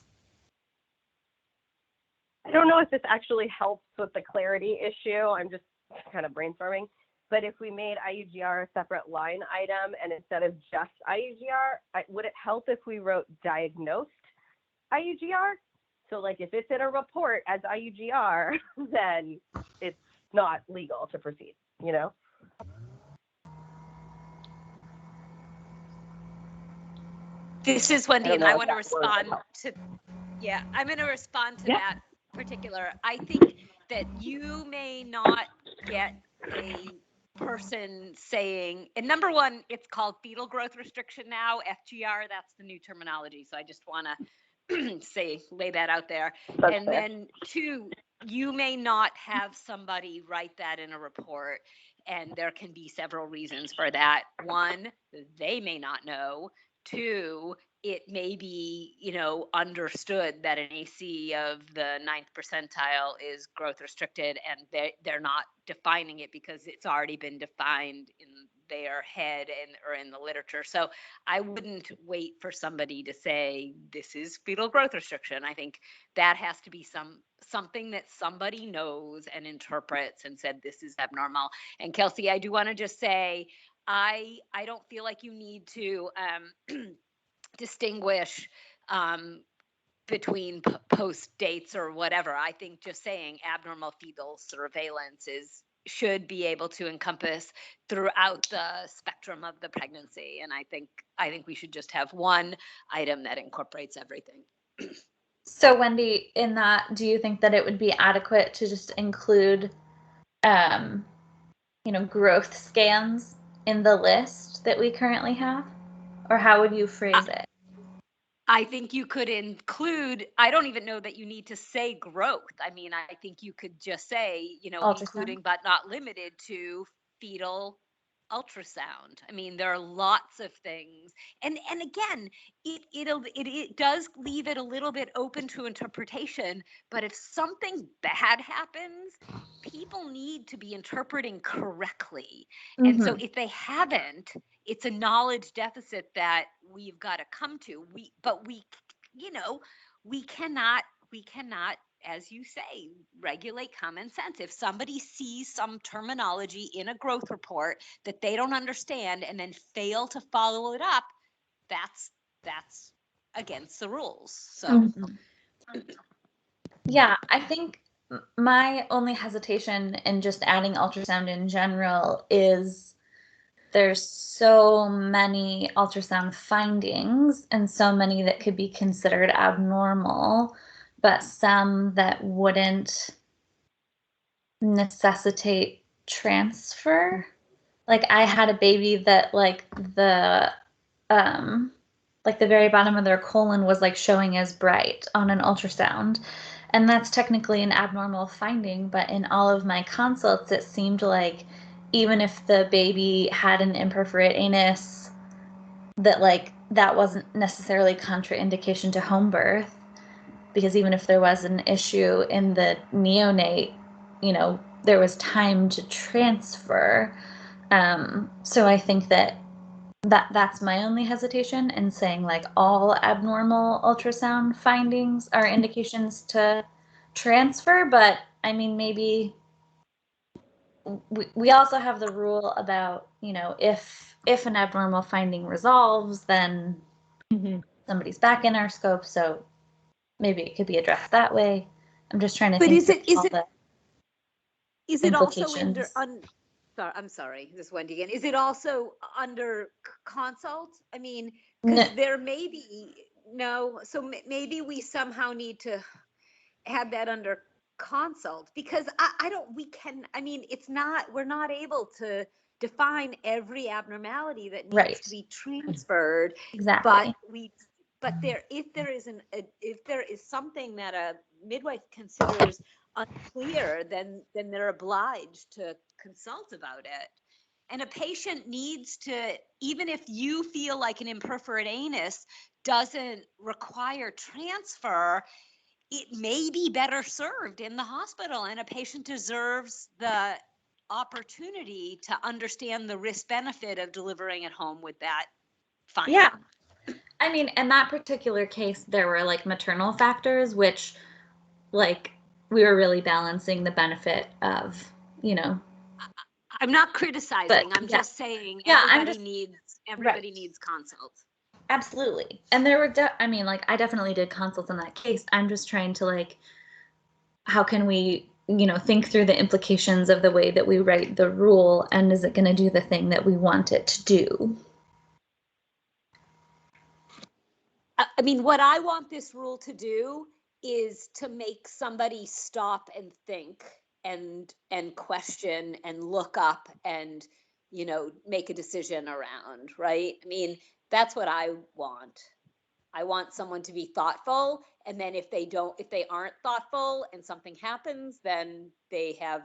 I don't know if this actually helps with the clarity issue. I'm just kind of brainstorming. But if we made IUGR a separate line item and instead of just IUGR, would it help if we wrote diagnosed IUGR? So like if it's in a report as IUGR, then it's not legal to proceed, you know? This is Wendy, and I want to that works. respond to, yeah, I'm going to respond to Yeah. that particular. I think that you may not get a person saying, and number one, it's called fetal growth restriction now, FGR, that's the new terminology. So I just want to lay that out there. That's And fair. then two, you may not have somebody write that in a report, and there can be several reasons for that. One, they may not know. Two, it may be, understood that an AC of the 9th percentile is growth restricted, and they're not defining it because it's already been defined in their head or in the literature. So I wouldn't wait for somebody to say this is fetal growth restriction. I think that has to be something that somebody knows and interprets and said this is abnormal. And Kelsey, I do want to just say, I don't feel like you need to distinguish between post dates or whatever. I think just saying abnormal fetal surveillance should be able to encompass throughout the spectrum of the pregnancy. And I think we should just have one item that incorporates everything. So Wendy, in that, do you think that it would be adequate to just include, growth scans in the list that we currently have? Or how would you phrase it? I think you could include, I don't even know that you need to say growth. I mean, I think you could just say, Ultrasound. including but not limited to fetal ultrasound. I mean, there are lots of things. And again, it does leave it a little bit open to interpretation, but if something bad happens, people need to be interpreting correctly. And so if they haven't, it's a knowledge deficit that we've got to come to. We cannot, as you say, regulate common sense. If somebody sees some terminology in a growth report that they don't understand and then fail to follow it up, that's against the rules. So yeah, I think my only hesitation in just adding ultrasound in general is there's so many ultrasound findings and so many that could be considered abnormal, but some that wouldn't necessitate transfer. Like I had a baby that the very bottom of their colon was showing as bright on an ultrasound. And that's technically an abnormal finding, but in all of my consults, it seemed like even if the baby had an imperforate anus, that wasn't necessarily contraindication to home birth, because even if there was an issue in the neonate, there was time to transfer. So I think that's my only hesitation in saying all abnormal ultrasound findings are indications to transfer. But I mean, maybe we also have the rule about, if an abnormal finding resolves, then somebody's back in our scope. So maybe it could be addressed that way. I'm just trying to think. But is it also sorry, I'm sorry, this is Wendy again. Is it also under consult? I mean, because there may be, so maybe we somehow need to have that under consult, because we're not able to define every abnormality that needs to be transferred. Exactly. But if there is something that a midwife considers unclear, then they're obliged to consult about it. And a patient needs to, even if you feel like an imperforate anus doesn't require transfer, it may be better served in the hospital, and a patient deserves the opportunity to understand the risk benefit of delivering at home with that finding. Yeah. I mean, in that particular case, there were maternal factors, which we were really balancing the benefit of, I'm not criticizing. I'm yeah. just saying Yeah, I'm everybody just- needs consults. Absolutely. And there were, I mean, like, I definitely did consults in that case. I'm just trying to, like, how can we, think through the implications of the way that we write the rule, and is it going to do the thing that we want it to do? I mean, what I want this rule to do is to make somebody stop and think and question and look up and, make a decision around, right? I mean, that's what I want. I want someone to be thoughtful, and then if they aren't thoughtful and something happens, then they haven't,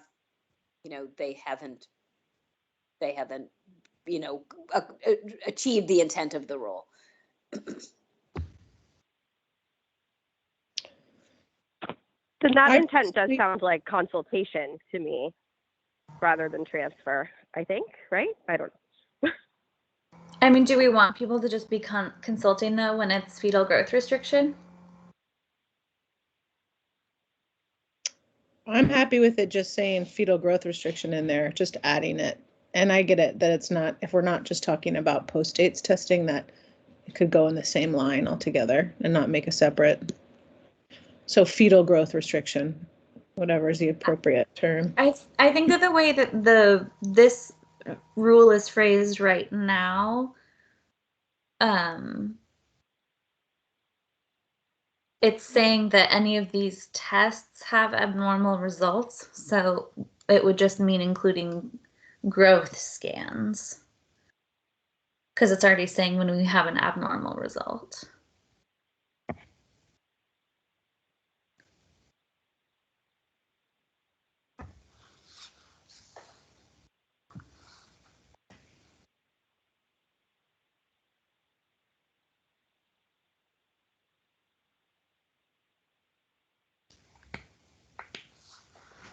achieved the intent of the rule. Then that intent does sound like consultation to me rather than transfer, I think, right? I don't know. I mean, do we want people to just be consulting, though, when it's fetal growth restriction? I'm happy with it just saying fetal growth restriction in there, just adding it. And I get it that it's not, if we're not just talking about post-dates testing, that it could go in the same line altogether and not make a separate. So fetal growth restriction, whatever is the appropriate term. I think that the way that this rule is phrased right now, it's saying that any of these tests have abnormal results, so it would just mean including growth scans, because it's already saying when we have an abnormal result.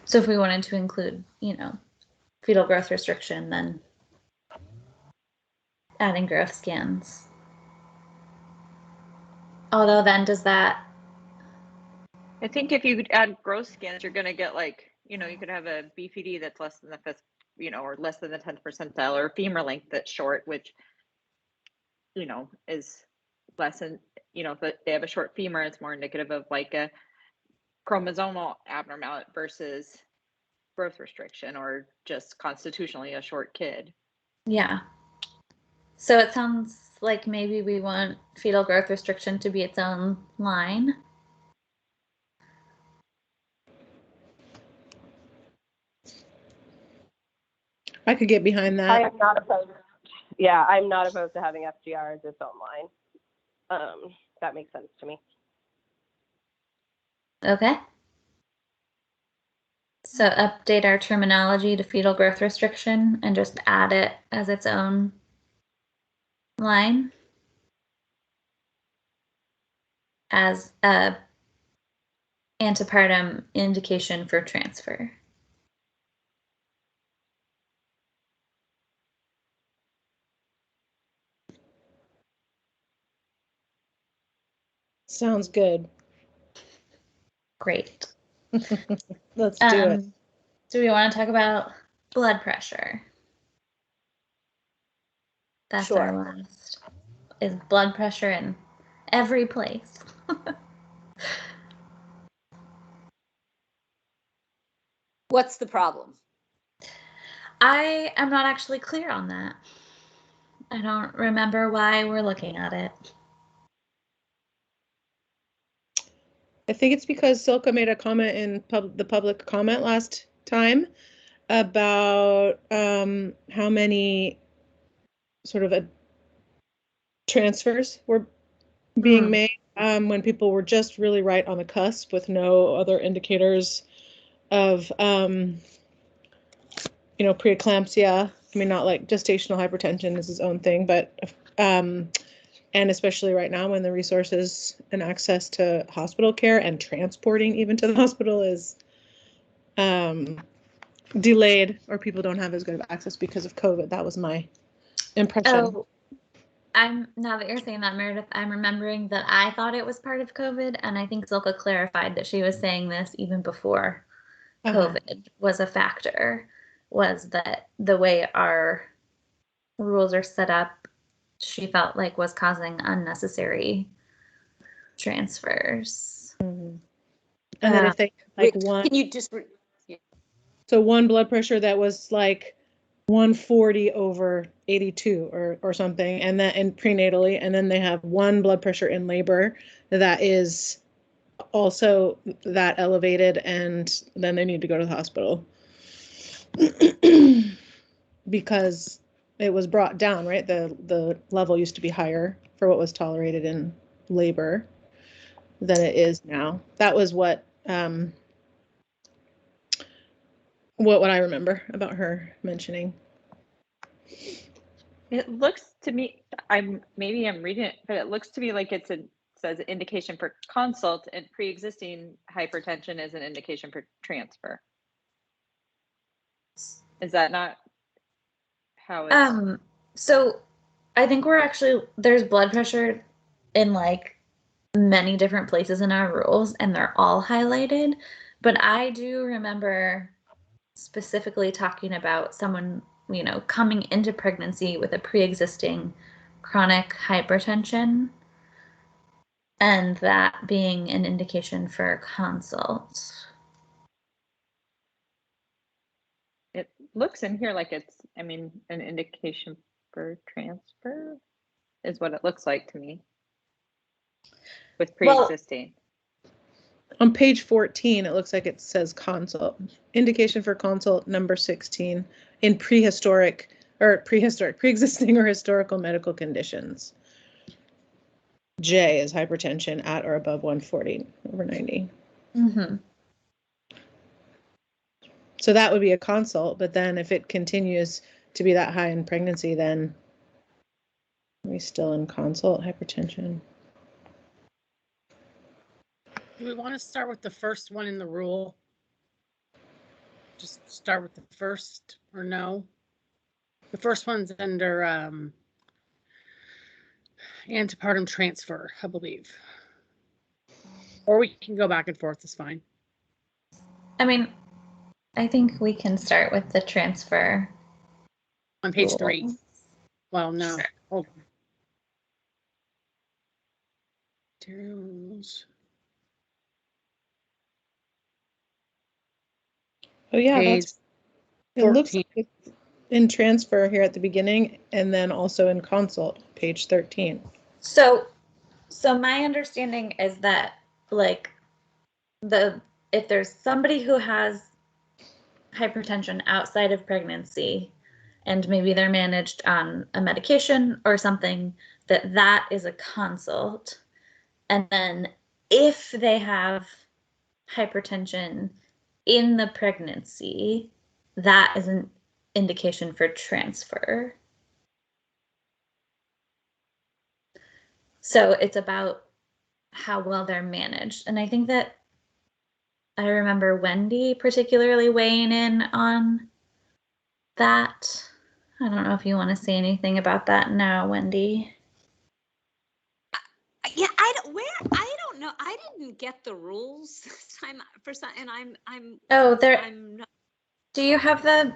So if we wanted to include, fetal growth restriction, then adding growth scans. Although then does that... I think if you could add growth scans, you're going to get you could have a BPD that's less than the fifth, or less than the 10th percentile, or a femur length that's short, which, is less than, if they have a short femur, it's more indicative of like a chromosomal abnormality versus growth restriction, or just constitutionally a short kid. Yeah. So it sounds like maybe we want fetal growth restriction to be its own line. I could get behind that. I am not opposed. Yeah, I'm not opposed to having FGR as its own line. That makes sense to me. Okay. So update our terminology to fetal growth restriction and just add it as its own line as a antepartum indication for transfer. Sounds good. Great. Let's do it. Do we want to talk about blood pressure? That's Sure. our last. Is blood pressure in every place? What's the problem? I am not actually clear on that. I don't remember why we're looking at it. I think it's because Silka made a comment in the public comment last time about how many sort of transfers were being made when people were just really right on the cusp with no other indicators of preeclampsia. I mean, not like gestational hypertension is its own thing, but and especially right now when the resources and access to hospital care and transporting even to the hospital is delayed, or people don't have as good of access because of COVID. That was my impression. Oh, now that you're saying that, Meredith, I'm remembering that I thought it was part of COVID, and I think Zilka clarified that she was saying this even before COVID was a factor. was that the way our rules are set up, she felt like was causing unnecessary transfers. And then if they like one, Can you just, so one blood pressure that was like 140 over 82 or something, and that in prenatally, and then they have one blood pressure in labor that is also that elevated, and then they need to go to the hospital because it was brought down, right? The level used to be higher for what was tolerated in labor than it is now. That was what I remember about her mentioning. It looks to me, maybe I'm reading it, but it looks to me like says indication for consult, and pre-existing hypertension is an indication for transfer. Is that not how it's? So I think there's blood pressure in like many different places in our rules, and they're all highlighted. But I do remember specifically talking about someone, coming into pregnancy with a pre-existing chronic hypertension, and that being an indication for consult. It looks in here like it's, an indication for transfer is what it looks like to me with pre-existing. On page 14, it looks like it says consult. Indication for consult number 16 in pre-existing or historical medical conditions. J is hypertension at or above 140 over 90. Mm-hmm. So that would be a consult, but then if it continues to be that high in pregnancy, then are we still in consult hypertension? Do we want to start with the first one in the rule? Just start with the first, or no? The first one's under antepartum transfer, I believe. Or we can go back and forth, it's fine. I think we can start with the transfer. On page 3. Well, no. Sure. Hold on. Materials. Oh yeah, Page it looks 14. like it's in transfer here at the beginning, and then also in consult, page 13. So my understanding is that if there's somebody who has hypertension outside of pregnancy, and maybe they're managed on a medication or something, that is a consult. And then if they have hypertension in the pregnancy, that is an indication for transfer. So it's about how well they're managed. And I think that I remember Wendy particularly weighing in on that. I don't know if you want to say anything about that now, Wendy. Yeah, I don't know. I didn't get the rules this time for some, and I'm not. Do you have the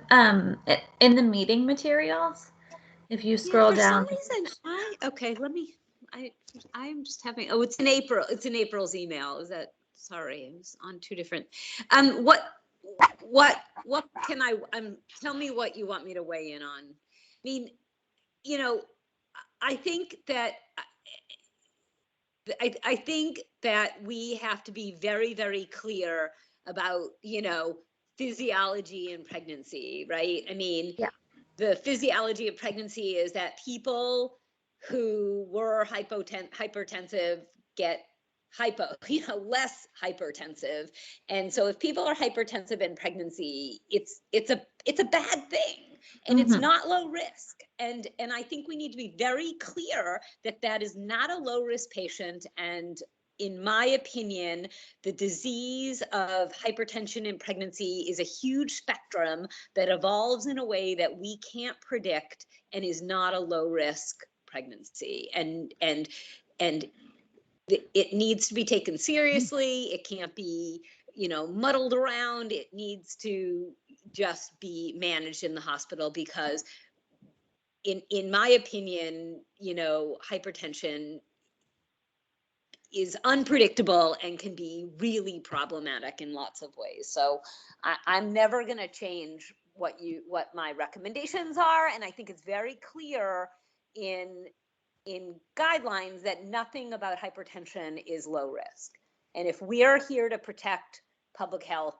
in the meeting materials? If you scroll down. For some reason, I'm just having, it's in April. It's in April's email. Is that, sorry, I was on two different. What can tell me what you want me to weigh in on. I think that I think that we have to be very, very clear about, physiology in pregnancy, right? Yeah. The physiology of pregnancy is that people who were hypertensive get less hypertensive. And so if people are hypertensive in pregnancy, it's a bad thing, and it's not low risk. And I think we need to be very clear that is not a low risk patient. And in my opinion, the disease of hypertension in pregnancy is a huge spectrum that evolves in a way that we can't predict and is not a low risk pregnancy. And it needs to be taken seriously. It can't be, muddled around. It needs to, just be managed in the hospital, because in my opinion, you know, hypertension is unpredictable and can be really problematic in lots of ways. So I'm never going to change what my recommendations are, and I think it's very clear in guidelines that nothing about hypertension is low risk. And if we are here to protect public health,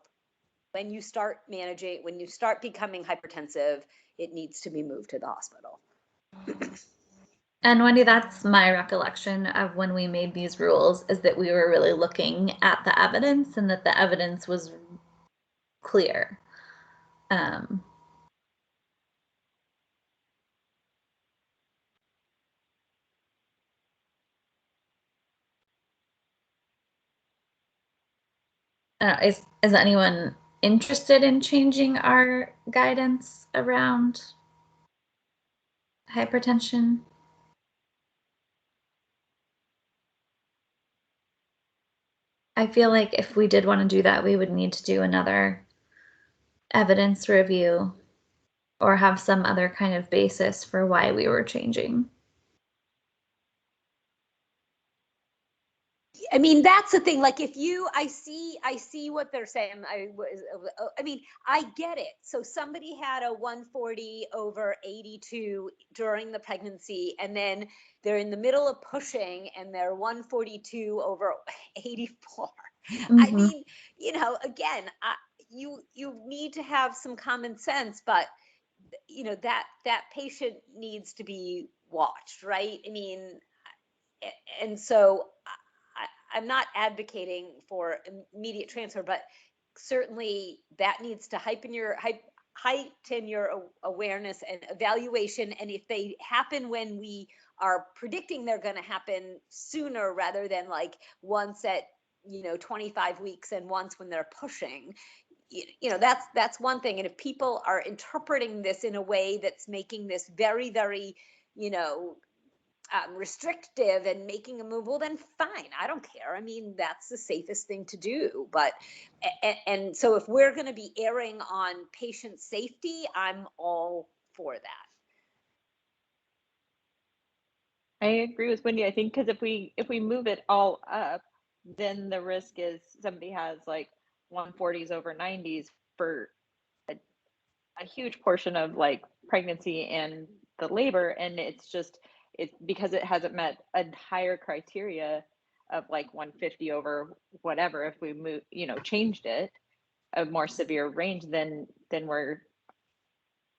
when you start becoming hypertensive, it needs to be moved to the hospital. And Wendy, that's my recollection of when we made these rules, is that we were really looking at the evidence and that the evidence was clear. Is anyone interested in changing our guidance around hypertension? I feel like if we did want to do that, we would need to do another evidence review or have some other kind of basis for why we were changing. I mean, that's the thing. Like, if I see what they're saying. I mean, I get it. So somebody had a 140/82 during the pregnancy, and then they're in the middle of pushing, and they're 142/84. Mm-hmm. I mean, you know, again, you need to have some common sense, but you know, that patient needs to be watched, right? I mean, and so I'm not advocating for immediate transfer, but certainly that needs to heighten your awareness and evaluation. And if they happen when we are predicting they're going to happen sooner, rather than like once at, you know, 25 weeks and once when they're pushing, you know, that's one thing. And if people are interpreting this in a way that's making this very, very, you know, restrictive and making a move, well, then fine, I don't care. I mean, that's the safest thing to do. But and so if we're going to be erring on patient safety, I'm all for that. I agree with Wendy. I think because if we move it all up, then the risk is somebody has like 140s over 90s for a huge portion of like pregnancy and the labor, and it's because it hasn't met a higher criteria of like 150 over whatever. If we move, you know, changed it a more severe range, then we're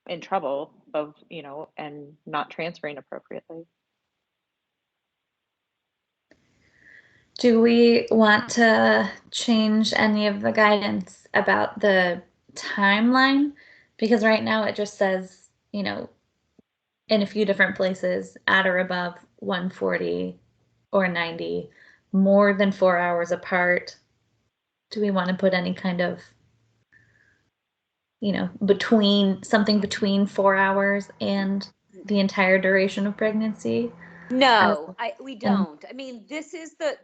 in trouble of, you know, and not transferring appropriately. Do we want to change any of the guidance about the timeline? Because right now it just says, you know, in a few different places, at or above 140 or 90, more than 4 hours apart. Do we want to put any kind of, you know, something between 4 hours and the entire duration of pregnancy? No, we don't. I mean, this is the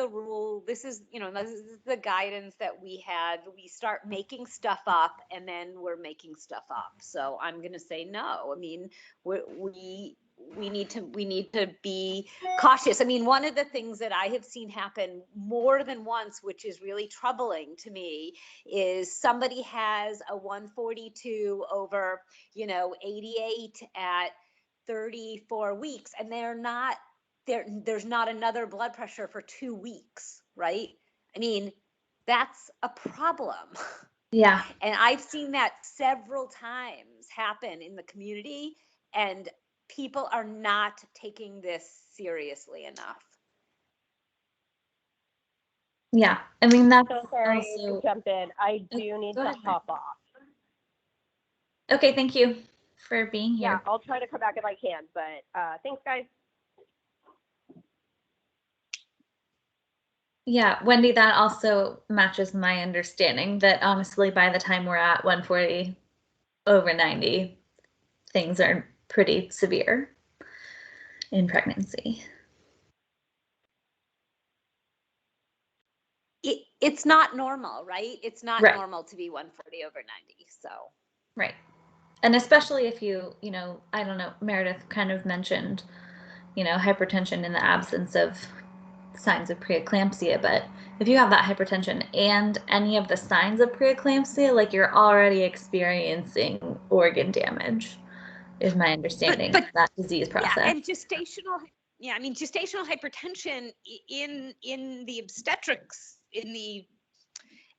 rule. This is, you know, this is the guidance that we had. We start making stuff up, and then we're making stuff up. So I'm going to say no. I mean, we need to be cautious. I mean, one of the things that I have seen happen more than once, which is really troubling to me, is somebody has a 142 over, you know, 88 at 34 weeks, and there's not another blood pressure for 2 weeks, right? I mean, that's a problem. Yeah. And I've seen that several times happen in the community, and people are not taking this seriously enough. Yeah, I mean, that's So sorry also... to jump in. I do need to hop off. Okay, thank you for being here. Yeah, I'll try to come back if I can, but thanks, guys. Yeah, Wendy, that also matches my understanding that honestly, by the time we're at 140 over 90, things are pretty severe in pregnancy. it's not normal, right? It's not Right. normal to be 140 over 90. So Right. And especially if you know, I don't know, Meredith kind of mentioned, hypertension in the absence of signs of preeclampsia, but if you have that hypertension and any of the signs of preeclampsia, like you're already experiencing organ damage, is my understanding of that disease process. Yeah, and gestational hypertension in the obstetrics, in the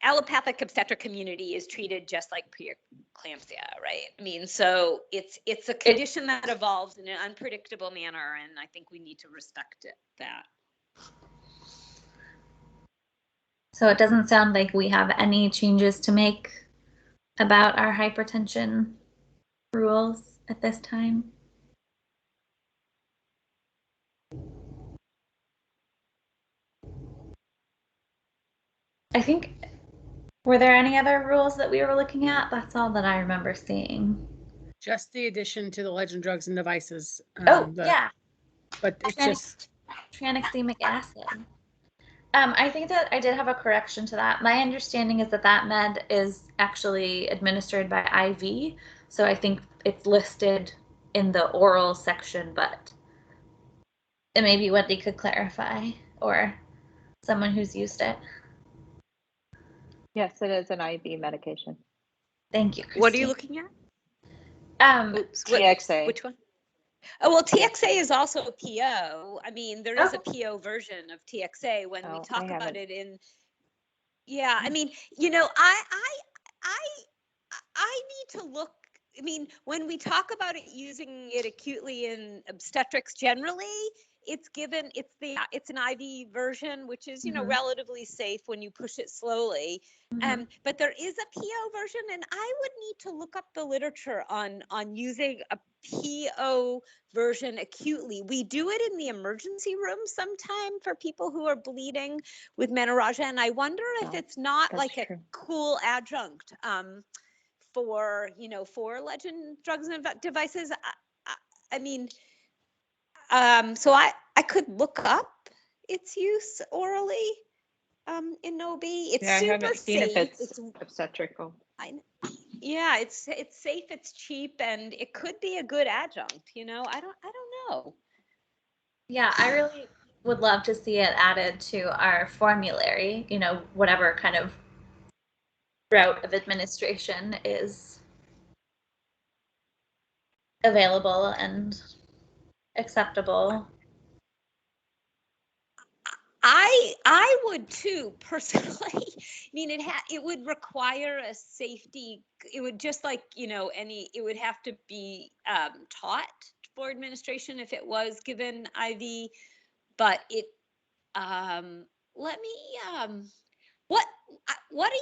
allopathic obstetric community is treated just like preeclampsia, right? I mean, so it's a condition that evolves in an unpredictable manner, and I think we need to respect that. So it doesn't sound like we have any changes to make about our hypertension rules at this time. I think, were there any other rules that we were looking at? That's all that I remember seeing. Just the addition to the legend drugs and devices. Yeah. But it's just tranexamic acid. I think that I did have a correction to that. My understanding is that med is actually administered by IV. So I think it's listed in the oral section, but maybe Wendy could clarify, or someone who's used it. Yes, it is an IV medication. Thank you, Christine. What are you looking at? Oops, TXA. Which one? Oh, well, TXA is also a PO. I mean, there is a PO version of TXA when we talk about it in. Yeah, I mean, I need to look. I mean, when we talk about it, using it acutely in obstetrics generally, it's an IV version, which is, relatively safe when you push it slowly. But there is a PO version, and I would need to look up the literature on using a PO version acutely. We do it in the emergency room sometime for people who are bleeding with menorrhagia, and I wonder if it's not like a cool adjunct for legend drugs and devices. I mean, so I could look up its use orally in OB. It's I super haven't seen safe. if it's obstetrical. Yeah, it's safe, it's cheap, and it could be a good adjunct. I don't know. Yeah, I really would love to see it added to our formulary. Whatever kind of route of administration is available and acceptable. I would too, personally. I mean, it would require a safety. It would just like, it would have to be taught for administration if it was given IV. But what do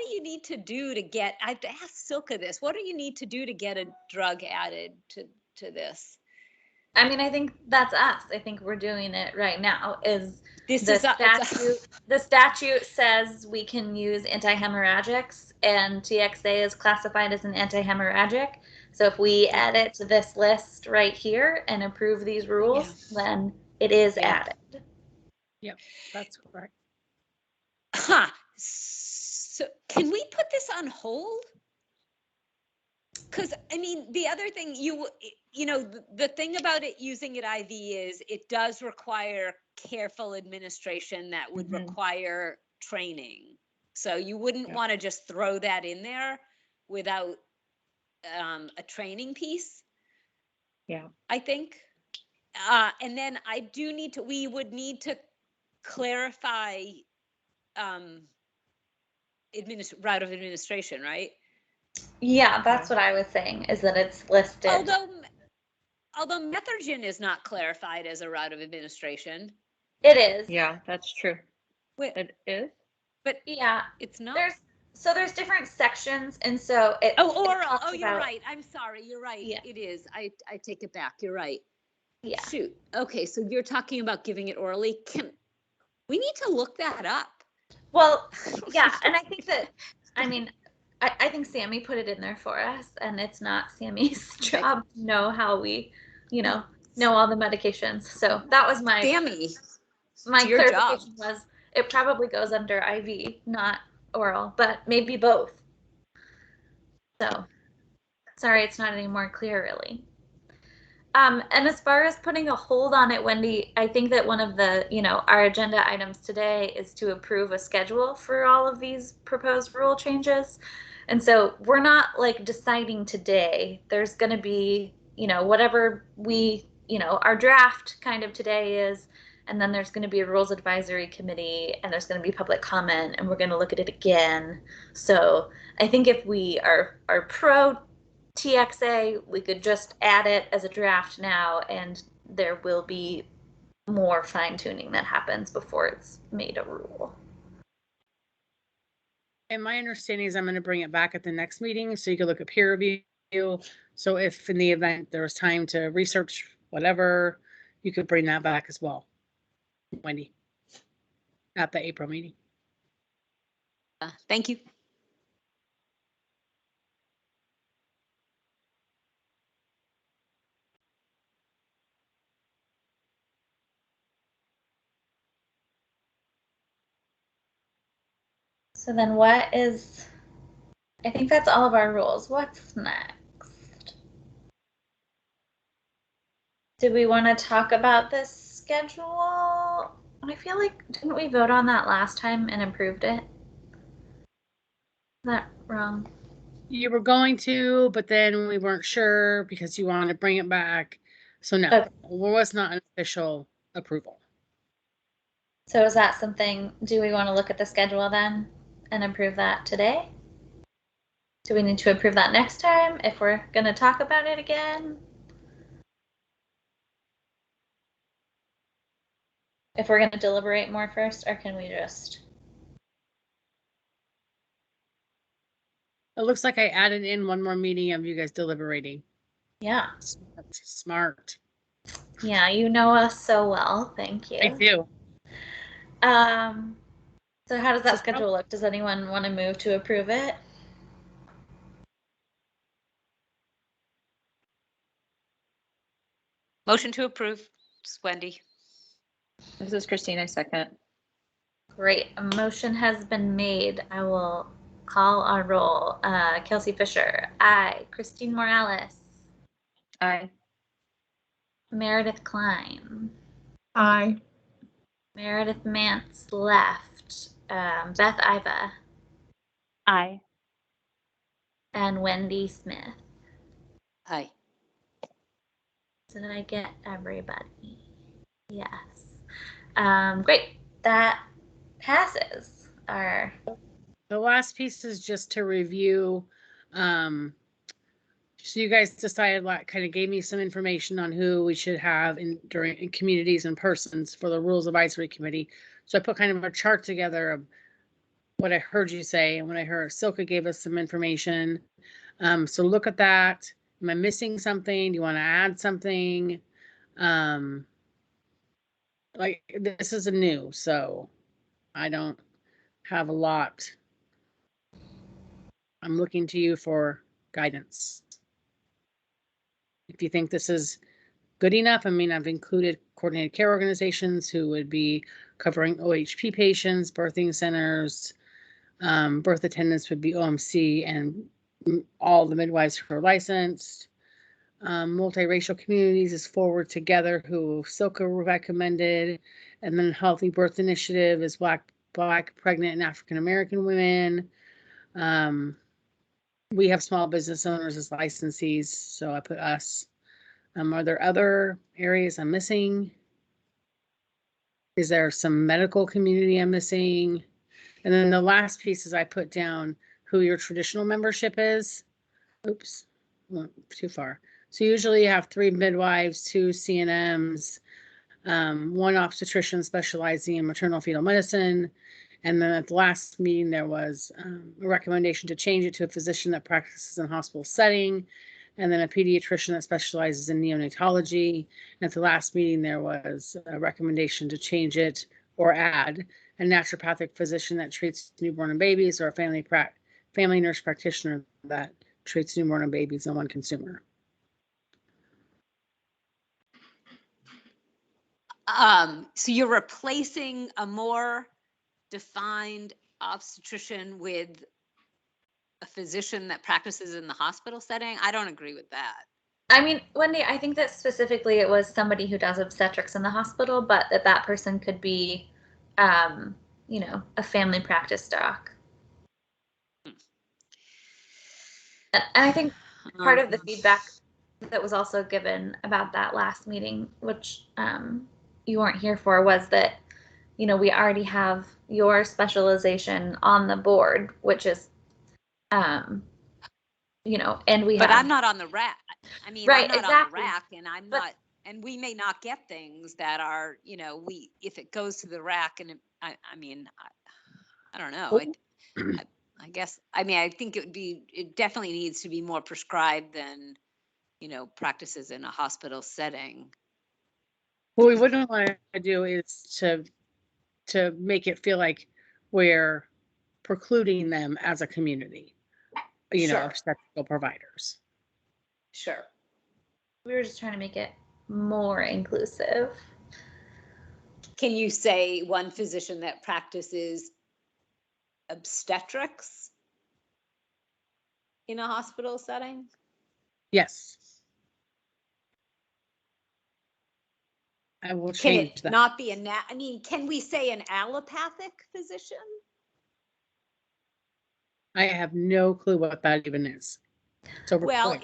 you need to do to get? I have to ask Silka this. What do you need to do to get a drug added to this? I mean, I think that's us. I think we're doing it right now. The statute says we can use antihemorrhagics, and TXA is classified as an antihemorrhagic. So if we add it to this list right here and approve these rules, then it is added. Yep, that's correct. So can we put this on hold? Because I mean, the other thing the thing about it using it IV is it does require careful administration that would require training. So you wouldn't want to just throw that in there without a training piece. Yeah, I think. And then we would need to clarify route of administration, right? Yeah, that's what I was saying, is that it's listed. Although methergin is not clarified as a route of administration. It is. Yeah, that's true. It is? But yeah, it's not. There's different sections, and so oral. You're right. I'm sorry. You're right. Yeah. It is. I take it back. You're right. Yeah. Shoot. Okay, so you're talking about giving it orally. We need to look that up. Well, yeah, and I think that, I mean, I think Sammy put it in there for us, and it's not Sammy's job to know how we, know all the medications. So that was my Sammy. My clarification was it probably goes under IV, not oral, but maybe both. So, sorry, it's not any more clear, really. And as far as putting a hold on it, Wendy, I think that one of the, our agenda items today is to approve a schedule for all of these proposed rule changes. And so we're not like deciding today. There's going to be, whatever we, our draft kind of today is, and then there's going to be a rules advisory committee, and there's going to be public comment, and we're going to look at it again. So I think if we are pro TXA, we could just add it as a draft now, and there will be more fine tuning that happens before it's made a rule. And my understanding is I'm going to bring it back at the next meeting so you can look at peer review. So if in the event there was time to research whatever, you could bring that back as well, Wendy, at the April meeting. Thank you. So then I think that's all of our rules. What's next? Do we want to talk about this schedule? I feel like, didn't we vote on that last time and approved it? Is that wrong? You were going to, but then we weren't sure because you wanted to bring it back. So no, Okay. it was not an official approval. So is that something, do we want to look at the schedule then and approve that today? Do we need to approve that next time if we're going to talk about it again? If we're going to deliberate more first, or can we just? It looks like I added in one more meeting of you guys deliberating. Yeah. Smart. Yeah, you know us so well. Thank you. I do. So how does that schedule look? Does anyone want to move to approve it? Motion to approve. It's Wendy. This is Christine, I second. Great. A motion has been made. I will call our roll. Kelsey Fisher, aye. Christine Morales. Aye. Meredith Klein. Aye. Meredith Mance left. Beth Iva. Aye. And Wendy Smith. Aye. So did I get everybody? Yes. Great. That passes. The last piece is just to review. So you guys decided, like, kind of gave me some information on who we should have in communities and persons for the Rules Advisory Committee. So I put kind of a chart together of what I heard you say and what I heard Silka gave us some information. So look at that. Am I missing something? Do you want to add something? Like, this is a new, so I don't have a lot. I'm looking to you for guidance. If you think this is good enough, I mean, I've included coordinated care organizations who would be covering OHP patients, birthing centers, birth attendants would be OMC, and all the midwives who are licensed. Multiracial communities is Forward Together, who Silka recommended, and then Healthy Birth Initiative is Black, pregnant, and African American women. We have small business owners as licensees, so I put us. Are there other areas I'm missing? Is there some medical community I'm missing? And then the last piece is I put down who your traditional membership is. Oops, went too far. So usually you have 3 midwives, 2 CNMs, 1 obstetrician specializing in maternal fetal medicine. And then at the last meeting, there was a recommendation to change it to a physician that practices in a hospital setting, and then a pediatrician that specializes in neonatology. And at the last meeting, there was a recommendation to change it or add a naturopathic physician that treats newborn and babies, or a family nurse practitioner that treats newborn and babies, and 1 consumer. So you're replacing a more defined obstetrician with a physician that practices in the hospital setting? I don't agree with that. I mean, Wendy, I think that specifically it was somebody who does obstetrics in the hospital, but that person could be, you know, a family practice doc. And I think part of the feedback that was also given about that last meeting, which you weren't here for, was that, you know, we already have your specialization on the board, which is, you know, and we But have. I'm not on the rack. I mean, Right, I'm not exactly. on the rack, and I'm But- not, and we may not get things that are, you know, if it goes to the rack, and I mean, I don't know. I guess, I mean, I think it definitely needs to be more prescribed than, you know, practices in a hospital setting. What we wouldn't want to do is to make it feel like we're precluding them as a community, you know, Sure. obstetrical providers. Sure. We were just trying to make it more inclusive. Can you say one physician that practices obstetrics in a hospital setting? Yes. I will Can change it that. not be I mean, can we say an allopathic physician? I have no clue what that even is. So Well,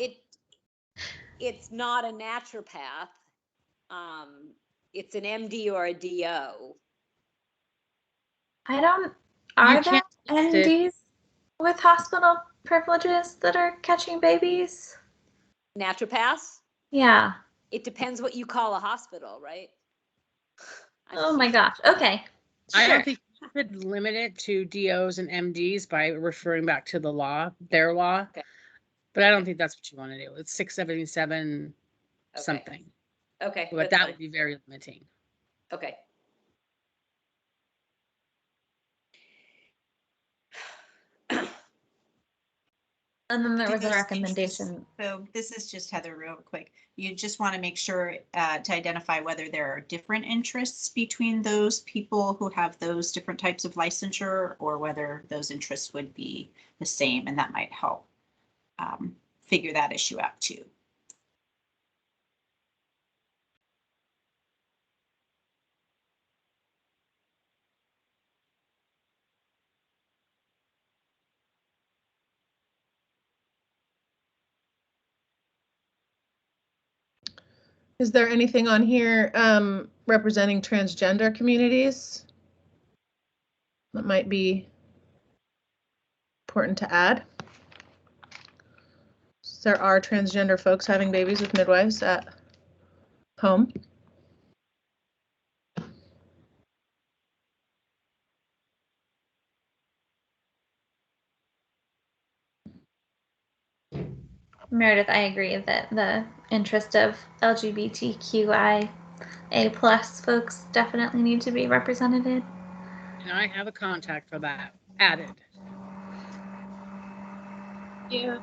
it's not a naturopath. It's an MD or a DO. Are there can't list it. NDs with hospital privileges that are catching babies? Naturopaths? Yeah. It depends what you call a hospital, right? Oh my gosh. Okay. I Sure. don't think you could limit it to DOs and MDs by referring back to the law, their law. Okay. But I don't think that's what you want to do. It's 677 something. Okay. But that would be very limiting. Okay. And then there Do was a those recommendation. So this is just Heather real quick. You just want to make sure to identify whether there are different interests between those people who have those different types of licensure, or whether those interests would be the same, and that might help figure that issue out too. Is there anything on here representing transgender communities that might be important to add? There are transgender folks having babies with midwives at home. Meredith, I agree that the interest of LGBTQIA+ folks definitely need to be represented. And I have a contact for that added. Yeah.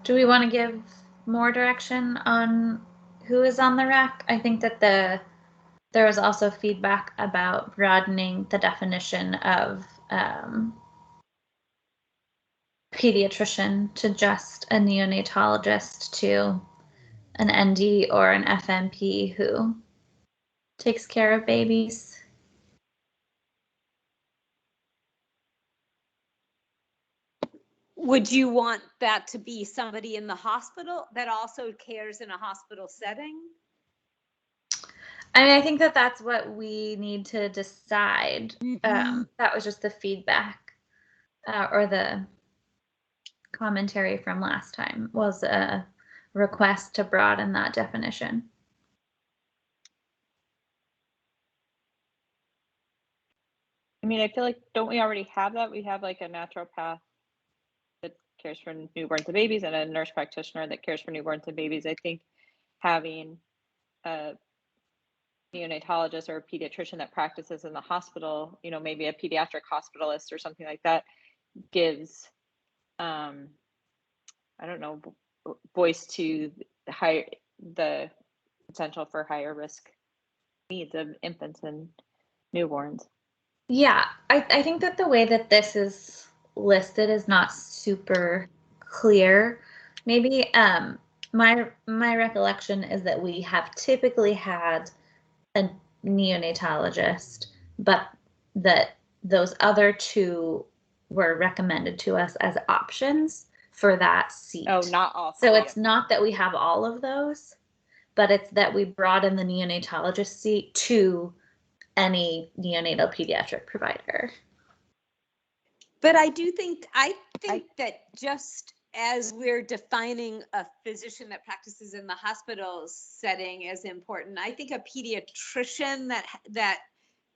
Do we want to give more direction on who is on the rack? I think that there was also feedback about broadening the definition of pediatrician to just a neonatologist to an ND or an FNP who takes care of babies. Would you want that to be somebody in the hospital that also cares in a hospital setting? I mean, I think that that's what we need to decide. That was just the feedback or the commentary from last time was a request to broaden that definition. I mean, I feel like, don't we already have that? We have like a naturopath that cares for newborns and babies and a nurse practitioner that cares for newborns and babies. I think having a neonatologist or a pediatrician that practices in the hospital, you know, maybe a pediatric hospitalist or something like that, gives, I don't know, voice to higher, the potential for higher risk needs of infants and newborns. Yeah, I think that the way that this is listed is not super clear. Maybe my recollection is that we have typically had a neonatologist, but that those other two were recommended to us as options for that seat. Oh, not all. So it's not that we have all of those, but it's that we brought in the neonatologist seat to any neonatal pediatric provider. But I think that just as we're defining a physician that practices in the hospital setting as important, I think a pediatrician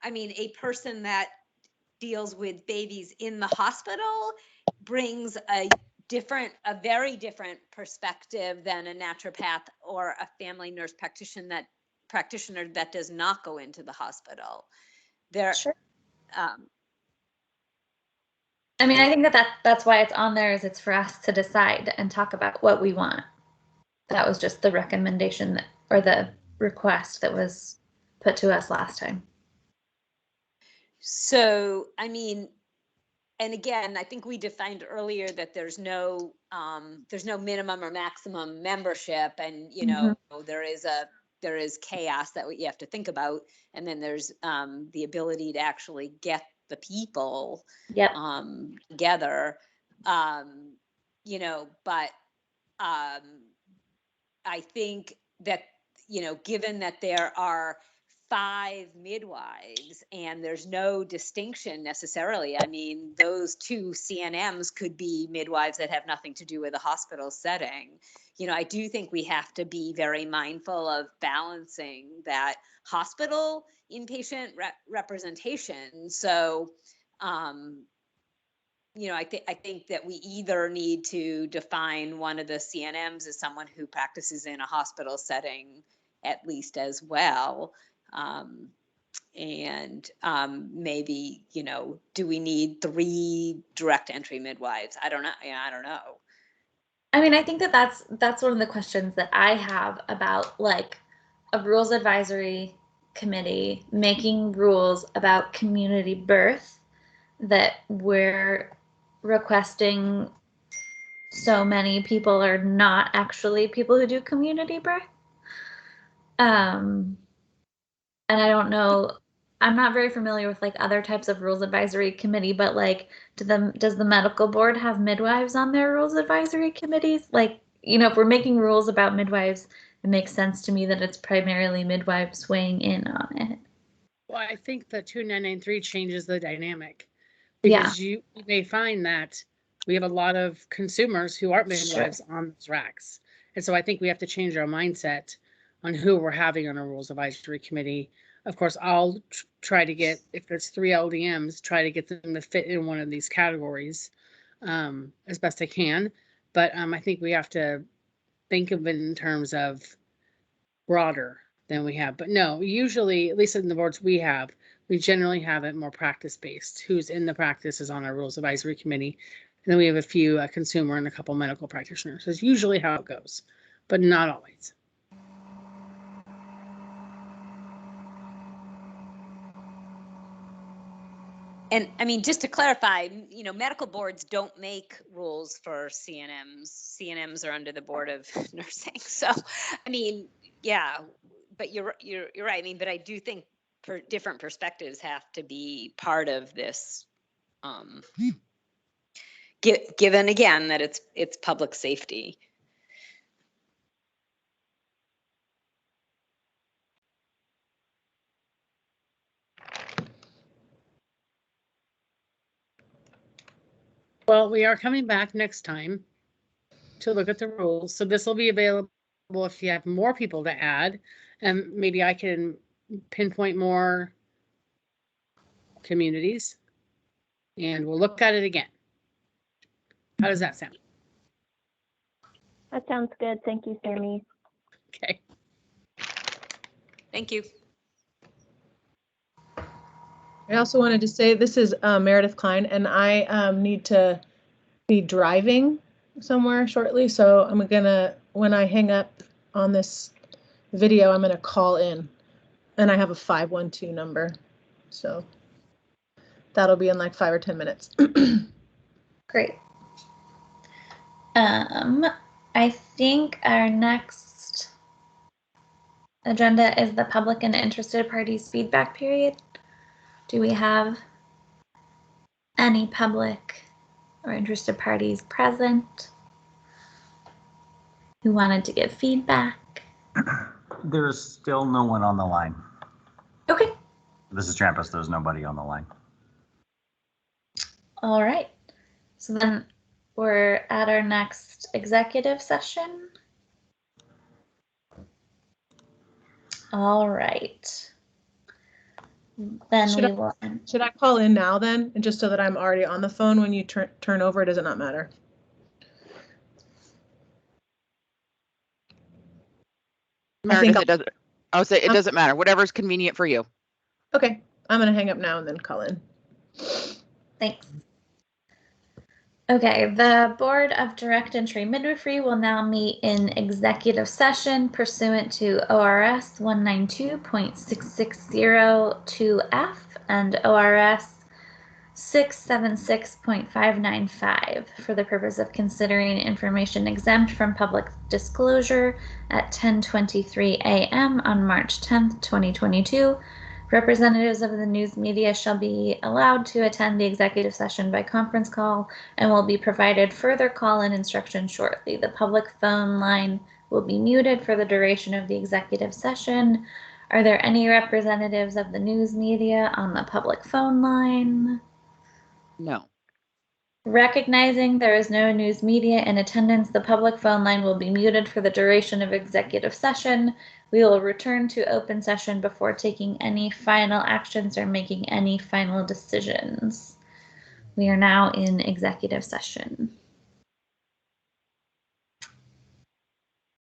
a person that deals with babies in the hospital brings a very different perspective than a naturopath or a family nurse practitioner that does not go into the hospital. Sure. I mean, I think that's why it's on there, is it's for us to decide and talk about what we want. That was just the recommendation or the request that was put to us last time. So, I mean, and again, I think we defined earlier that there's no minimum or maximum membership, and there is chaos that you have to think about, and then there's the ability to actually get the people together, but I think that given that there are 5 midwives and there's no distinction necessarily. I mean, those 2 CNMs could be midwives that have nothing to do with a hospital setting. I do think we have to be very mindful of balancing that hospital inpatient representation. So, I think that we either need to define one of the CNMs as someone who practices in a hospital setting at least as well. Maybe, do we need 3 direct entry midwives? I don't know. I don't know. I mean, I think that's one of the questions that I have about, like, a rules advisory committee making rules about community birth, that we're requesting so many people are not actually people who do community birth. And I don't know, I'm not very familiar with like other types of rules advisory committee, but like, does the medical board have midwives on their rules advisory committees? Like, if we're making rules about midwives, it makes sense to me that it's primarily midwives weighing in on it. Well, I think the 2993 changes the dynamic, because you may find that we have a lot of consumers who aren't midwives on those racks. And so I think we have to change our mindset on who we're having on a rules advisory committee. Of course, I'll try to get, if there's 3 LDMs, try to get them to fit in one of these categories as best I can. But I think we have to think of it in terms of broader than we have. But no, usually, at least in the boards we generally have it more practice-based. Who's in the practice is on our rules advisory committee. And then we have a few consumer and a couple medical practitioners. That's usually how it goes, but not always. And I mean, just to clarify, medical boards don't make rules for CNMs. CNMs are under the Board of Nursing. So, I mean, yeah, but you're right. I mean, but I do think different perspectives have to be part of this. Given again that it's public safety. Well, we are coming back next time to look at the rules. So this will be available if you have more people to add, and maybe I can pinpoint more communities and we'll look at it again. How does that sound? That sounds good. Thank you, Sammy. Okay. Thank you. I also wanted to say this is Meredith Klein, and I need to be driving somewhere shortly. So I'm gonna, when I hang up on this video, I'm going to call in, and I have a 512 number. So that'll be in like 5 or 10 minutes. Great. I think our next agenda is the public and interested parties feedback period. Do we have any public or interested parties present who wanted to give feedback? There's still no one on the line. Okay. This is Trampus. There's nobody on the line. All right. So then we're at our next executive session. All right. Then Should I call in now then? And just so that I'm already on the phone when you turn over, does it not matter? Meredith, it doesn't. I would say it doesn't matter. Whatever's convenient for you. Okay, I'm gonna hang up now and then call in. Thanks. Okay, the Board of Direct Entry Midwifery will now meet in executive session pursuant to ORS 192.6602F and ORS 676.595 for the purpose of considering information exempt from public disclosure at 10:23 a.m. on March 10th, 2022. Representatives of the news media shall be allowed to attend the executive session by conference call and will be provided further call-in instructions shortly. The public phone line will be muted for the duration of the executive session. Are there any representatives of the news media on the public phone line? No. Recognizing there is no news media in attendance, the public phone line will be muted for the duration of executive session. We will return to open session before taking any final actions or making any final decisions. We are now in executive session.